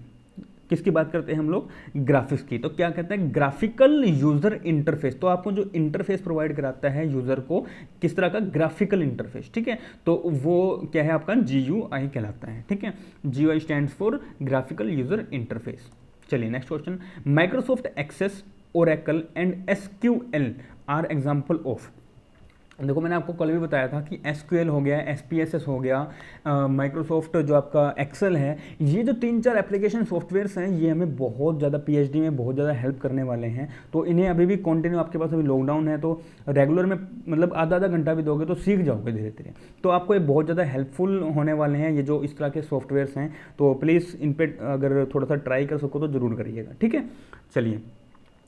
Speaker 1: किसकी बात करते हैं हम लोग, ग्राफिक्स की। तो क्या कहते हैं, ग्राफिकल यूजर इंटरफेस। तो आपको जो इंटरफेस प्रोवाइड कराता है यूजर को, किस तरह का, ग्राफिकल इंटरफेस, ठीक है। तो वो क्या है, आपका GUI कहलाता है, ठीक है। GUI stands for graphical user interface. चलिए next question, Microsoft Access, Oracle and SQL are example of. देखो मैंने आपको कल भी बताया था कि SQL हो गया, SPSS हो गया, माइक्रोसॉफ्ट जो आपका एक्सेल है, ये जो 3-4 एप्लीकेशन सॉफ्टवेयर्स हैं, ये हमें बहुत ज़्यादा PhD में बहुत ज़्यादा हेल्प करने वाले हैं। तो इन्हें अभी भी कंटिन्यू, आपके पास अभी लॉकडाउन है तो रेगुलर में मतलब आधा घंटा भी दोगे तो सीख जाओगे धीरे धीरे। तो आपको ये बहुत ज़्यादा हेल्पफुल होने वाले हैं ये जो इस तरह के सॉफ्टवेयर्स हैं। तो प्लीज़ इन पर अगर थोड़ा सा ट्राई कर सको तो ज़रूर करिएगा, ठीक है। चलिए,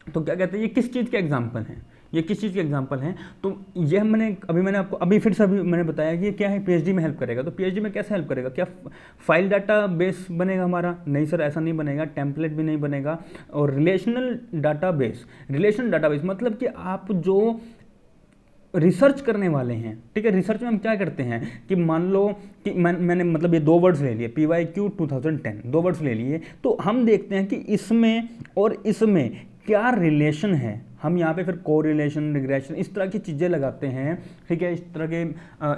Speaker 1: तो क्या कहते हैं, ये किस चीज़ के एग्जाम्पल हैं, ये किस चीज़ के एग्जाम्पल हैं। तो ये मैंने आपको अभी फिर से मैंने बताया कि ये क्या है, PhD में हेल्प करेगा। तो PhD में कैसे हेल्प करेगा, क्या फाइल डाटा बेस बनेगा हमारा? नहीं सर, ऐसा नहीं बनेगा, टेम्पलेट भी नहीं बनेगा। और रिलेशनल डाटाबेस मतलब कि आप जो रिसर्च करने वाले हैं, ठीक है। रिसर्च में हम क्या करते हैं कि मान लो कि मैंने मतलब ये 2 वर्ड्स ले लिए, PYQ 2010, 2 वर्ड्स ले लिए, तो हम देखते हैं कि इसमें और इसमें क्या रिलेशन है। हम यहाँ पे फिर कोरिलेशन, रिग्रेशन, इस तरह की चीज़ें लगाते हैं, ठीक है। इस तरह के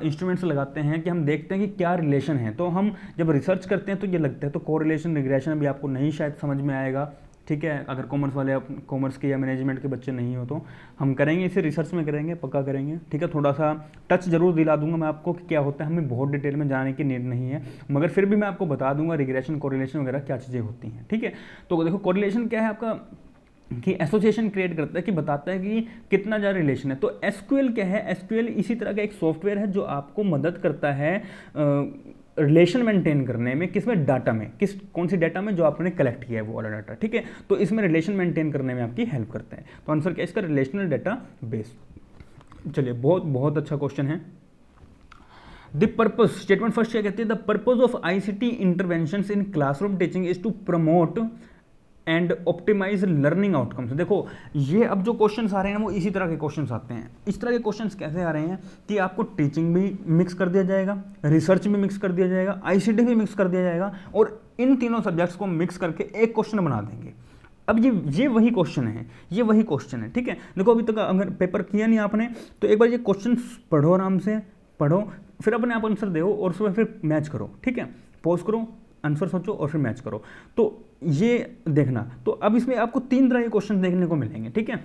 Speaker 1: इंस्ट्रूमेंट्स लगाते हैं कि हम देखते हैं कि क्या रिलेशन है। तो हम जब रिसर्च करते हैं तो ये लगता है। तो कोरिलेशन, रिग्रेशन अभी आपको नहीं शायद समझ में आएगा, ठीक है। अगर कॉमर्स के या मैनेजमेंट के बच्चे नहीं हो तो हम करेंगे, इसे रिसर्च में करेंगे, पक्का करेंगे, ठीक है। थोड़ा सा टच जरूर दिला दूंगा मैं आपको कि क्या होता है, हमें बहुत डिटेल में जाने की नीड नहीं है, मगर फिर भी मैं आपको बता दूंगा रिग्रेशन, कोरिलेशन वगैरह क्या चीज़ें होती हैं, ठीक है। तो देखो कोरिलेशन क्या है आपका, कि एसोसिएशन क्रिएट करता है, कि बताता है कि कितना ज़्यादा रिलेशन है। तो SQL क्या है, SQL इसी तरह का एक सॉफ्टवेयर है जो आपको मदद करता है रिलेशन मेंटेन करने में, किसमें, डाटा में, कौन सी डाटा में जो आपने कलेक्ट किया है वो वाला डाटा, ठीक है। तो इसमें रिलेशन मेंटेन करने में आपकी हेल्प करता है। तो आंसर क्या है इसका, रिलेशनल डाटा बेस। चलिए, बहुत बहुत अच्छा क्वेश्चन है। द पर्पज, स्टेटमेंट फर्स्ट क्या कहती है, the purpose of ICT interventions in classroom teaching is to promote and optimise learning outcomes. देखो ये अब जो क्वेश्चंस आ रहे हैं वो इसी तरह के क्वेश्चंस आते हैं। इस तरह के क्वेश्चंस कैसे आ रहे हैं कि आपको टीचिंग भी मिक्स कर दिया जाएगा, रिसर्च भी मिक्स कर दिया जाएगा, ICT भी मिक्स कर दिया जाएगा, और इन तीनों सब्जेक्ट्स को मिक्स करके एक क्वेश्चन बना देंगे। अब ये वही क्वेश्चन है, ये वही क्वेश्चन है, ठीक है। देखो अभी तक अगर पेपर किया नहीं आपने तो एक बार ये क्वेश्चन पढ़ो, आराम से पढ़ो, फिर अपने आप आंसर दो और उसमें फिर मैच करो, ठीक है, पॉज करो, आंसर सोचो और फिर मैच करो। तो ये देखना। तो अब इसमें आपको 3 तरह के क्वेश्चन देखने को मिलेंगे, ठीक है।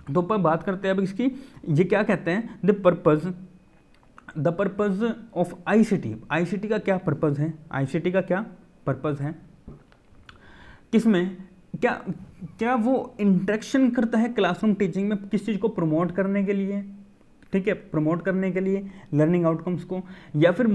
Speaker 1: तो पर बात करते हैं अब इसकी, ये क्या कहते हैं, the purpose of ICT. ICT का क्या पर्पज है, आईसीटी का क्या पर्पज है, किसमें क्या क्या वो इंटरेक्शन करता है क्लासरूम टीचिंग में, किस चीज़ को प्रमोट करने के लिए, ठीक है, प्रमोट करने के लिए लर्निंग आउटकम्स को, या फिर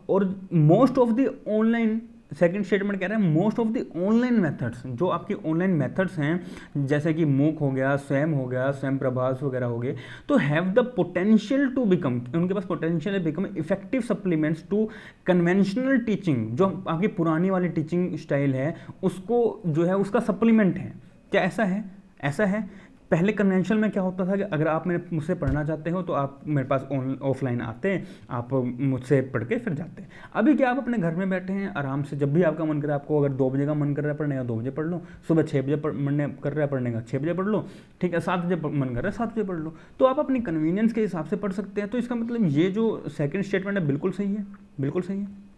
Speaker 1: और most of the online, second statement कह रहा है most of the online methods, जो आपकी ऑनलाइन मेथड्स हैं जैसे कि मूक हो गया, स्वयं हो गया, स्वयं प्रभास वगैरह हो गए, तो have the potential to become, उनके पास पोटेंशियल है become effective supplements to conventional teaching, जो आपकी पुरानी वाली टीचिंग स्टाइल है उसको जो है उसका सप्लीमेंट है। क्या ऐसा है? ऐसा है। पहले कन्वेंशनल में क्या होता था कि अगर आप मुझसे पढ़ना चाहते हो तो आप मेरे पास ऑफलाइन आते, आप मुझसे पढ़ के फिर जाते। अभी क्या आप अपने घर में बैठे हैं आराम से, जब भी आपका मन करे, आपको अगर 2 बजे का मन कर रहा है पढ़ने का 2 बजे पढ़ लो, सुबह 6 बजे मन कर रहा है पढ़ने का 6 बजे पढ़ लो, ठीक है, 7 बजे मन कर रहा है 7 बजे पढ़ लो। तो आप अपनी कन्वीनियंस के हिसाब से पढ़ सकते हैं। तो इसका मतलब ये जो सेकेंड स्टेटमेंट है बिल्कुल सही है, बिल्कुल सही है।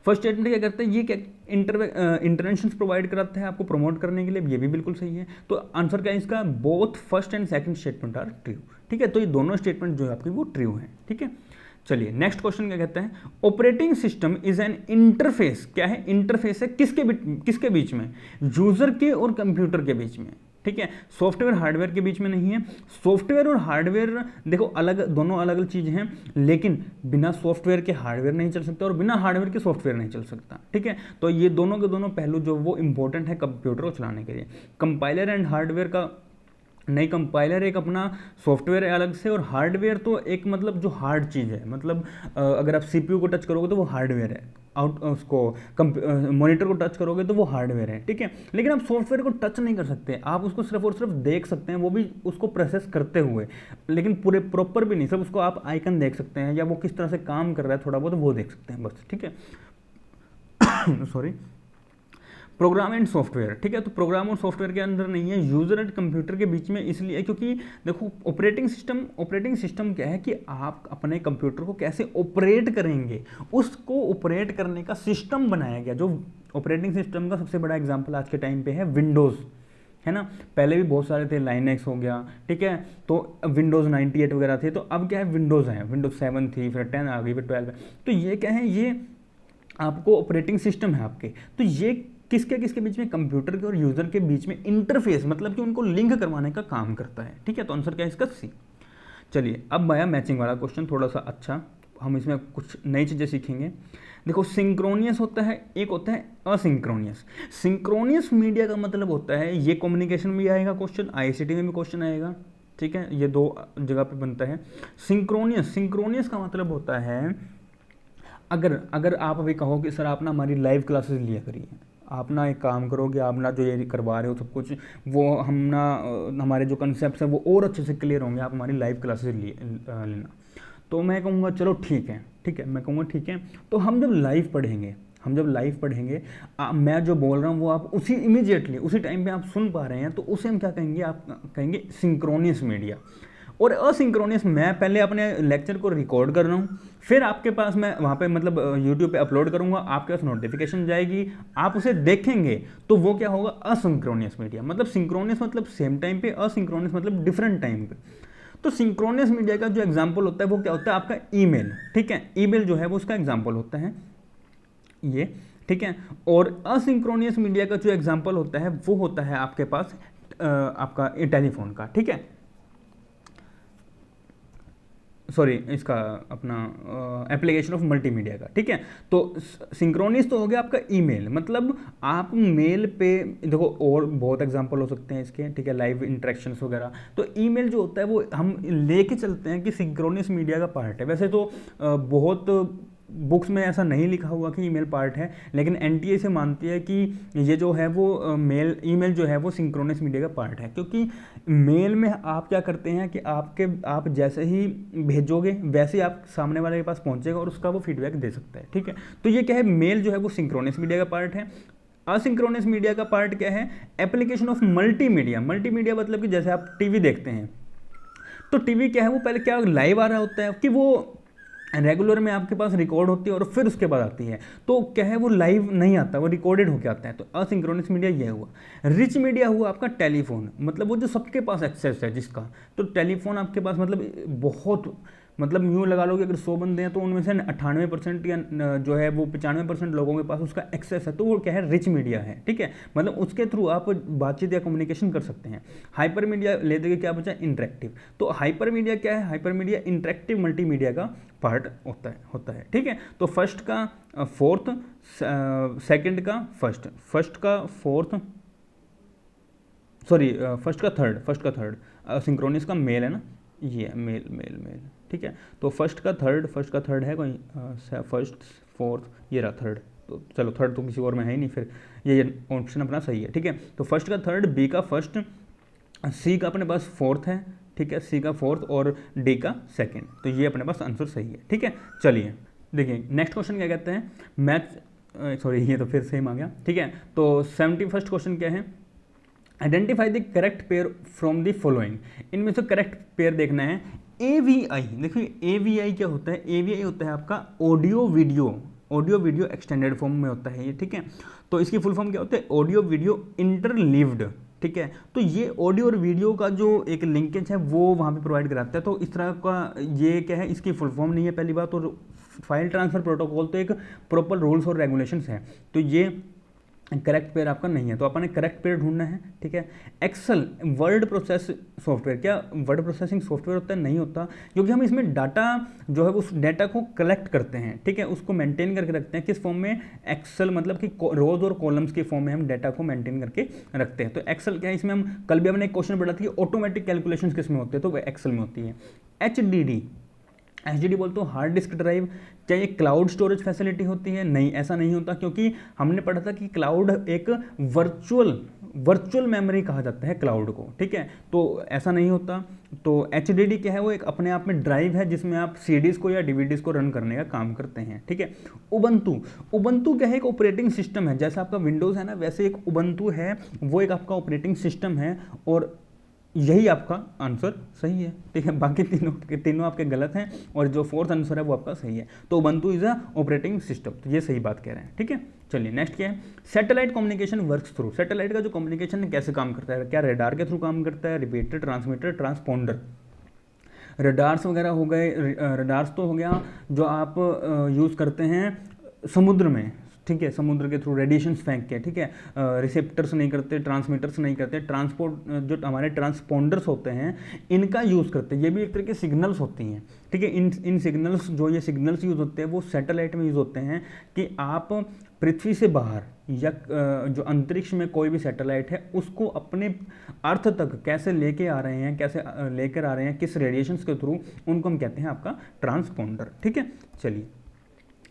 Speaker 1: फर्स्ट स्टेटमेंट क्या करते हैं, ये क्या इंटरवेंशंस प्रोवाइड कराते हैं आपको प्रमोट करने के लिए, ये भी बिल्कुल सही है। तो आंसर क्या है इसका, both first and second statement are true, ठीक है। तो ये दोनों स्टेटमेंट जो है आपकी वो ट्रू है, ठीक है। चलिए नेक्स्ट क्वेश्चन क्या कहते हैं, operating system is an interface. क्या है? इंटरफेस है किसके बीच में, यूजर के और कंप्यूटर के बीच में, ठीक है। सॉफ्टवेयर हार्डवेयर के बीच में नहीं है। सॉफ्टवेयर और हार्डवेयर देखो अलग, दोनों अलग अलग चीज़ हैं, लेकिन बिना सॉफ्टवेयर के हार्डवेयर नहीं चल सकता और बिना हार्डवेयर के सॉफ्टवेयर नहीं चल सकता, ठीक है। तो ये दोनों के दोनों पहलू जो वो इंपॉर्टेंट है कंप्यूटर को चलाने के लिए। कंपाइलर एंड हार्डवेयर का नहीं, कंपाइलर एक अपना सॉफ्टवेयर है अलग से, और हार्डवेयर तो एक मतलब जो हार्ड चीज़ है, मतलब अगर आप सीपीयू को टच करोगे तो वो हार्डवेयर है, उसको मॉनिटर को टच करोगे तो वो हार्डवेयर है, ठीक है। लेकिन आप सॉफ्टवेयर को टच नहीं कर सकते, आप उसको सिर्फ और सिर्फ देख सकते हैं, वो भी उसको प्रोसेस करते हुए, लेकिन पूरे प्रॉपर भी नहीं, सिर्फ उसको आप आइकन देख सकते हैं या वो किस तरह से काम कर रहा है थोड़ा बहुत वो देख सकते हैं बस, ठीक है। सॉरी, प्रोग्राम एंड सॉफ्टवेयर, ठीक है। तो प्रोग्राम और सॉफ्टवेयर के अंदर नहीं है, यूजर एंड कंप्यूटर के बीच में, इसलिए क्योंकि देखो ऑपरेटिंग सिस्टम क्या है कि आप अपने कंप्यूटर को कैसे ऑपरेट करेंगे, उसको ऑपरेट करने का सिस्टम बनाया गया। जो ऑपरेटिंग सिस्टम का सबसे बड़ा एग्जांपल आज के टाइम पे है विंडोज़, है ना। पहले भी बहुत सारे थे, लाइनेक्स हो गया, ठीक है, तो विंडोज़ 98 वगैरह थे, तो अब क्या है विंडोज़ है, विंडोज़ 7 थी, फिर 10 आ गई, फिर 12 है। तो ये क्या है, ये आपको ऑपरेटिंग सिस्टम है आपके। तो ये किसके बीच में, कंप्यूटर के और यूजर के बीच में इंटरफेस, मतलब कि उनको लिंक करवाने का काम करता है, ठीक है। तो आंसर क्या है इसका, सी। चलिए अब आया मैचिंग वाला क्वेश्चन, थोड़ा सा अच्छा, हम इसमें कुछ नई चीज़ें सीखेंगे। देखो सिंक्रोनियस होता है, एक होता है असिंक्रोनियस। सिंक्रोनियस मीडिया का मतलब होता है, ये कम्युनिकेशन में आएगा क्वेश्चन, आईसीटी में भी क्वेश्चन आएगा, ठीक है, ये 2 जगह पे बनता है। सिंक्रोनियस का मतलब होता है, अगर आप अभी कहो कि सर आप ना हमारी लाइव क्लासेस लिया करिए, आप ना एक काम करोगे, आप ना जो ये करवा रहे हो सब कुछ, वो हम ना हमारे जो कंसेप्ट है वो और अच्छे से क्लियर होंगे, आप हमारी लाइव क्लासेस लेना। तो मैं कहूँगा चलो ठीक है, मैं कहूँगा ठीक है। तो हम जब लाइव पढ़ेंगे, मैं जो बोल रहा हूँ वो आप उसी इमीडिएटली उसी टाइम पे आप सुन पा रहे हैं, तो उसे हम क्या कहेंगे, आप कहेंगे सिंक्रोनियस मीडिया। और असिंक्रोनियस, मैं पहले अपने लेक्चर को रिकॉर्ड कर रहा हूँ, फिर आपके पास मैं वहाँ पे मतलब यूट्यूब पे अपलोड करूँगा, आपके पास नोटिफिकेशन जाएगी, आप उसे देखेंगे, तो वो क्या होगा, असिंक्रोनियस मीडिया। मतलब सिंक्रोनियस मतलब सेम टाइम पे, असिंक्रोनियस मतलब डिफरेंट टाइम पे। तो सिंक्रोनियस मीडिया का जो एग्जाम्पल होता है वो क्या होता है, आपका ईमेल, ठीक है, ईमेल जो है वो उसका एग्जाम्पल होता है ये, ठीक है। और असिंक्रोनियस मीडिया का जो एग्जाम्पल होता है वो होता है आपके पास आपका टेलीफोन का, ठीक है, सॉरी इसका अपना एप्लीकेशन ऑफ मल्टीमीडिया का, ठीक है। तो सिंक्रोनियस तो हो गया आपका ईमेल, मतलब आप मेल पे देखो, और बहुत एग्जांपल हो सकते हैं इसके, ठीक है, लाइव इंटरेक्शंस वगैरह। तो ईमेल जो होता है वो हम लेके चलते हैं कि सिंक्रोनियस मीडिया का पार्ट है। वैसे तो बहुत बुक्स में ऐसा नहीं लिखा हुआ कि ईमेल पार्ट है, लेकिन एनटीए से मानती है कि ये जो है वो ईमेल जो है वो सिंक्रोनस मीडिया का पार्ट है, क्योंकि मेल में आप क्या करते हैं कि आप जैसे ही भेजोगे वैसे ही आप सामने वाले के पास पहुंचेगा और उसका वो फीडबैक दे सकता है, ठीक है। तो ये क्या है, मेल जो है वो सिंक्रोनस मीडिया का पार्ट है। असिंक्रोनस मीडिया का पार्ट क्या है, एप्लीकेशन ऑफ मल्टीमीडिया। मल्टीमीडिया मतलब कि जैसे आप टीवी देखते हैं, तो टीवी क्या है, वो पहले क्या लाइव आ रहा होता है कि वो रेगुलर में आपके पास रिकॉर्ड होती है और फिर उसके बाद आती है, तो क्या है वो लाइव नहीं आता, वो रिकॉर्डेड होके आता है। तो असिंक्रोनस मीडिया ये हुआ। रिच मीडिया हुआ आपका टेलीफोन, मतलब वो जो सबके पास एक्सेस है जिसका, तो टेलीफोन आपके पास मतलब बहुत, मतलब यूँ लगा लो कि अगर 100 बंदे हैं तो उनमें से 98% या जो है वो 95% लोगों के पास उसका एक्सेस है, तो वो क्या है रिच मीडिया है, ठीक है। मतलब उसके थ्रू आप बातचीत या कम्युनिकेशन कर सकते हैं। हाइपर मीडिया ले देंगे, क्या बचा इंटरेक्टिव। तो हाइपर मीडिया क्या है, हाइपर मीडिया इंटरेक्टिव मल्टीमीडिया का पार्ट होता है, ठीक है। तो फर्स्ट का फोर्थ, सेकंड का फर्स्ट, फर्स्ट का फोर्थ, सॉरी फर्स्ट का थर्ड, सिंक्रोनिस का मेल है ना, ये मेल मेल मेल, ठीक है। तो फर्स्ट का थर्ड है कोई, फर्स्ट फोर्थ, ये रहा थर्ड। तो चलो थर्ड तो किसी और में है ही नहीं, फिर ये ऑप्शन अपना सही है, ठीक है। तो फर्स्ट का थर्ड, बी का फर्स्ट, सी का अपने पास फोर्थ है, ठीक है, सी का फोर्थ और डी का सेकंड, तो ये अपने पास आंसर सही है, ठीक है। चलिए देखिए नेक्स्ट क्वेश्चन क्या कहते हैं, मैथ, सॉरी ये तो फिर सेम आ गया, ठीक है। तो 71st क्वेश्चन क्या है, identify the correct pair from the following, इनमें से करेक्ट पेयर देखना है। AVI, देखिए AVI क्या होता है, AVI होता है आपका ऑडियो वीडियो एक्सटेंडेड फॉर्म में होता है ये, ठीक है। तो इसकी फुल फॉर्म क्या होता है, ऑडियो वीडियो इंटरलीव्ड, ठीक है। तो ये ऑडियो और वीडियो का जो एक लिंकेज है वो वहाँ पे प्रोवाइड कराता है। तो इस तरह का ये क्या है, इसकी फुल फॉर्म नहीं है पहली बात, और फाइल ट्रांसफर प्रोटोकॉल तो एक प्रॉपर रूल्स और रेगुलेशंस है, तो ये करेक्ट पेयर आपका नहीं है। तो अपन ने करेक्ट पेयर ढूंढना है, ठीक है। एक्सेल वर्ड प्रोसेस सॉफ्टवेयर, क्या वर्ड प्रोसेसिंग सॉफ्टवेयर होता है, नहीं होता, क्योंकि हम इसमें डाटा जो है उस डाटा को कलेक्ट करते हैं, ठीक है, उसको मेंटेन करके रखते हैं। किस फॉर्म में, एक्सेल, मतलब कि रोज और कॉलम्स के फॉर्म में हम डाटा को मेंटेन करके रखते हैं। तो एक्सेल क्या है, इसमें हम कल भी हमने एक क्वेश्चन पढ़ा था कि ऑटोमेटिक कैलकुलेशन किस में होते हैं, तो वो एक्सेल में होती है। HDD बोलते हो हार्ड डिस्क ड्राइव, क्या ये क्लाउड स्टोरेज फैसिलिटी होती है, नहीं, ऐसा नहीं होता, क्योंकि हमने पढ़ा था कि क्लाउड एक वर्चुअल मेमोरी कहा जाता है क्लाउड को, ठीक है, तो ऐसा नहीं होता। तो HDD क्या है, वो एक अपने आप में ड्राइव है जिसमें आप CDs को या DVDs को रन करने का काम करते हैं, ठीक है। उबंतु क्या है, एक ऑपरेटिंग सिस्टम है, जैसा आपका विंडोज़ है ना, वैसे एक उबंतु है, वो एक आपका ऑपरेटिंग सिस्टम है, और यही आपका आंसर सही है, ठीक है। बाकी तीनों आपके गलत हैं, और जो फोर्थ आंसर है वो आपका सही है। तो Ubuntu is a operating system, तो ये सही बात कह रहे हैं, ठीक है। चलिए नेक्स्ट क्या है, satellite communication works through, satellite का जो कम्युनिकेशन है कैसे काम करता है, क्या रेडार के थ्रू काम करता है, रिपीटर, ट्रांसमीटर, ट्रांसपोंडर। रडार्स वगैरह हो गए, रडार्स तो हो गया जो आप यूज़ करते हैं समुद्र में, ठीक है, समुद्र के थ्रू रेडिएशंस फेंक के, ठीक है। रिसेप्टर्स नहीं करते, ट्रांसमीटर्स नहीं करते, ट्रांसपोर्ट जो हमारे ट्रांसपोंडर्स होते हैं इनका यूज़ करते हैं, ये भी एक तरह के सिग्नल्स होती हैं, ठीक है। इन सिग्नल्स, जो ये सिग्नल्स यूज़ होते हैं वो सैटेलाइट में यूज़ होते हैं, कि आप पृथ्वी से बाहर या जो अंतरिक्ष में कोई भी सैटेलाइट है उसको अपने अर्थ तक कैसे लेके आ रहे हैं, कैसे लेकर आ रहे हैं, किस रेडिएशंस के थ्रू, उनको हम कहते हैं आपका ट्रांसपोंडर, ठीक है। चलिए,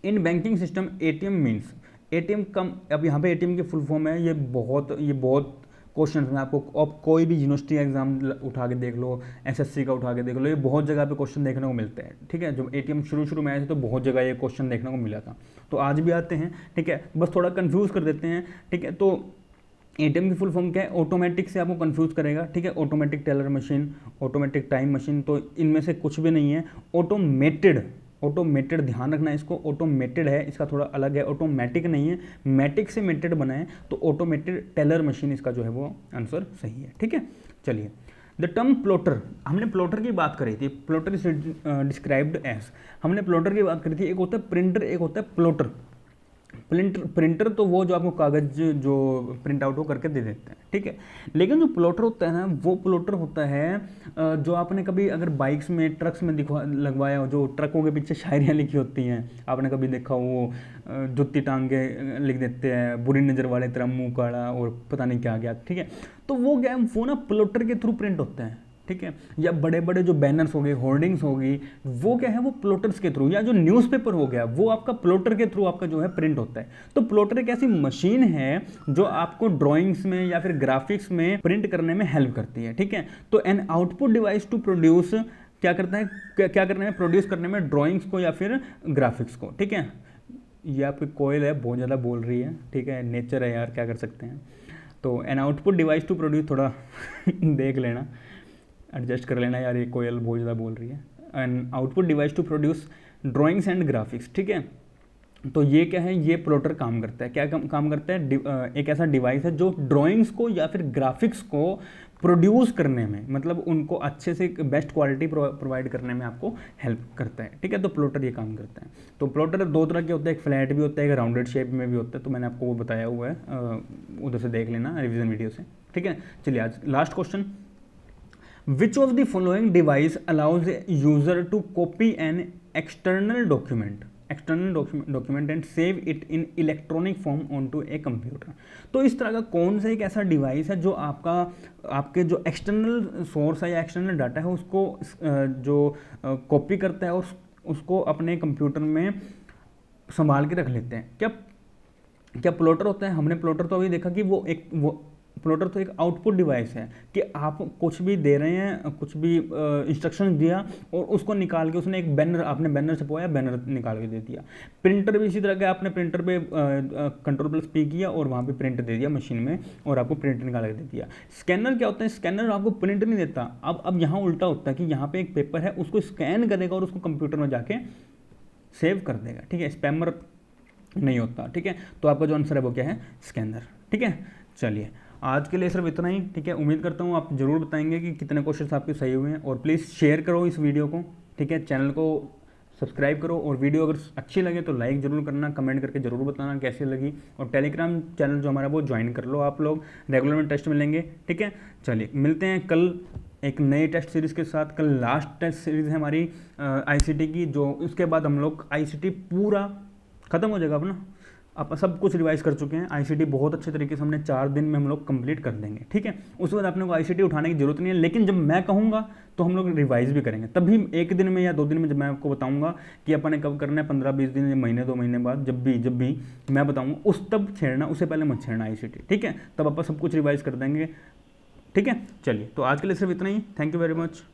Speaker 1: in banking system ATM means, ATM कम, अब यहाँ पे ATM की फुल फॉर्म है, ये बहुत क्वेश्चन में आपको, अब कोई भी यूनिवर्सिटी एग्जाम उठा के देख लो, SSC का उठा के देख लो, ये बहुत जगह पे क्वेश्चन देखने को मिलते हैं, ठीक है। जब ATM शुरू में आए थे तो बहुत जगह ये क्वेश्चन देखने को मिला था, तो आज भी आते हैं, ठीक है, बस थोड़ा कन्फ्यूज़ कर देते हैं, ठीक है। तो ATM की फुल फॉर्म क्या है, ऑटोमेटिक से आपको कंफ्यूज करेगा, ठीक है, automatic teller machine, automatic time machine, तो इनमें से कुछ भी नहीं है। ऑटोमेटेड ध्यान रखना, इसको ऑटोमेटेड है, इसका थोड़ा अलग है, ऑटोमेटिक नहीं है, मैटिक से मेटेड बना है, तो ऑटोमेटेड टेलर मशीन इसका जो है वो आंसर सही है, ठीक है। चलिए, द टर्म प्लॉटर, हमने प्लॉटर की बात करी थी, प्लॉटर इज डिस्क्राइब्ड एज, हमने प्लॉटर की बात करी थी, एक होता है प्रिंटर, एक होता है प्लॉटर। प्रिंटर तो वो जो आपको कागज जो प्रिंट आउट हो करके दे देते हैं, ठीक है। लेकिन जो प्लॉटर होता है ना, वो प्लॉटर होता है जो आपने कभी अगर बाइक्स में, ट्रक्स में लगवाया हो, जो ट्रकों के पीछे शायरियाँ लिखी होती हैं, आपने कभी देखा वो जुत्ती टांग के लिख देते हैं, बुरी नज़र वाले तेरा मुंह काला, और पता नहीं क्या क्या, ठीक है। तो वो क्या है, वो ना प्लॉटर के थ्रू प्रिंट होते हैं, ठीक है। या बड़े बड़े जो बैनर्स हो गए, होर्डिंग्स होगी, वो क्या है, वो प्लॉटर्स के थ्रू, या जो न्यूज़पेपर हो गया वो आपका प्लॉटर के थ्रू आपका जो है प्रिंट होता है। तो प्लॉटर एक ऐसी मशीन है जो आपको ड्राइंग्स में या फिर ग्राफिक्स में प्रिंट करने में हेल्प करती है, ठीक है। तो an output device to produce, क्या करता है, क्या करने में, प्रोड्यूस करने में ड्राइंग्स को या फिर ग्राफिक्स को, ठीक है। ये आपकी कोयल है, बहुत ज़्यादा बोल रही है, ठीक है, नेचर है यार, क्या कर सकते हैं। तो an output device to produce, थोड़ा देख लेना, एडजस्ट कर लेना यार, ये कोयल बहुत ज़्यादा बोल रही है। An output device to produce drawings and graphics, ठीक है। तो ये क्या है, ये प्लॉटर काम करता है, क्या काम करता है, एक ऐसा डिवाइस है जो ड्राइंग्स को या फिर ग्राफिक्स को प्रोड्यूस करने में, मतलब उनको अच्छे से बेस्ट क्वालिटी प्रोवाइड करने में आपको हेल्प करता है, ठीक है। तो प्लॉटर ये काम करता है। तो प्लॉटर दो तरह के होते हैं, एक फ्लैट भी होता है, एक राउंडेड शेप में भी होता है, तो मैंने आपको वो बताया हुआ है, उधर से देख लेना रिवीजन वीडियो से, ठीक है। चलिए आज last question, which of the following device allows user to copy an external document and save it in electronic form onto a computer. तो इस तरह का कौन सा एक ऐसा डिवाइस है जो आपके जो एक्सटर्नल सोर्स है या एक्सटर्नल डाटा है उसको जो कॉपी करता है और उसको अपने कंप्यूटर में संभाल के रख लेते हैं। क्या प्लॉटर होता है? हमने प्लॉटर तो अभी देखा कि वो प्लॉटर तो एक आउटपुट डिवाइस है कि आप कुछ भी दे रहे हैं, कुछ भी इंस्ट्रक्शन दिया और उसको निकाल के उसने एक बैनर, आपने बैनर छपवाया, बैनर निकाल के दे दिया। प्रिंटर भी इसी तरह का, आपने प्रिंटर पे Ctrl+P किया और वहाँ पे प्रिंट दे दिया मशीन में और आपको प्रिंट निकाल के दे दिया। स्कैनर क्या होता है? स्कैनर आपको प्रिंट नहीं देता। अब यहाँ उल्टा होता है कि यहाँ पे एक पेपर है, उसको स्कैन करेगा और उसको कंप्यूटर में जाके सेव कर देगा, ठीक है। स्पैमर नहीं होता, ठीक है। तो आपका जो आंसर है वो क्या है? स्कैनर, ठीक है। चलिए आज के लिए सिर्फ इतना ही, ठीक है। उम्मीद करता हूँ आप जरूर बताएंगे कि कितने क्वेश्चंस आपके सही हुए हैं, और प्लीज़ शेयर करो इस वीडियो को, ठीक है। चैनल को सब्सक्राइब करो, और वीडियो अगर अच्छी लगे तो लाइक ज़रूर करना, कमेंट करके ज़रूर बताना कैसी लगी, और टेलीग्राम चैनल जो हमारा वो ज्वाइन कर लो आप लोग, रेगुलर में टेस्ट मिलेंगे, ठीक है। चलिए मिलते हैं कल एक नए टेस्ट सीरीज़ के साथ। कल लास्ट टेस्ट सीरीज़ है हमारी ICT की, जो उसके बाद हम लोग ICT पूरा ख़त्म हो जाएगा अपना, आप सब कुछ रिवाइज कर चुके हैं। ICT बहुत अच्छे तरीके से हमने 4 दिन में हम लोग कंप्लीट कर देंगे, ठीक है। उसके बाद अपने को ICT उठाने की जरूरत नहीं है, लेकिन जब मैं कहूँगा तो हम लोग रिवाइज भी करेंगे, तभी 1 दिन में या 2 दिन में जब मैं आपको बताऊँगा कि अपन ने कब करना है, 15-20 दिन या महीने 2 महीने बाद, जब भी मैं बताऊँगा उस तब छेड़ना, उससे पहले मत छेड़ना ICT, ठीक है। तब अपन सब कुछ रिवाइज कर देंगे, ठीक है। चलिए तो आज के लिए सिर्फ इतना ही, थैंक यू वेरी मच।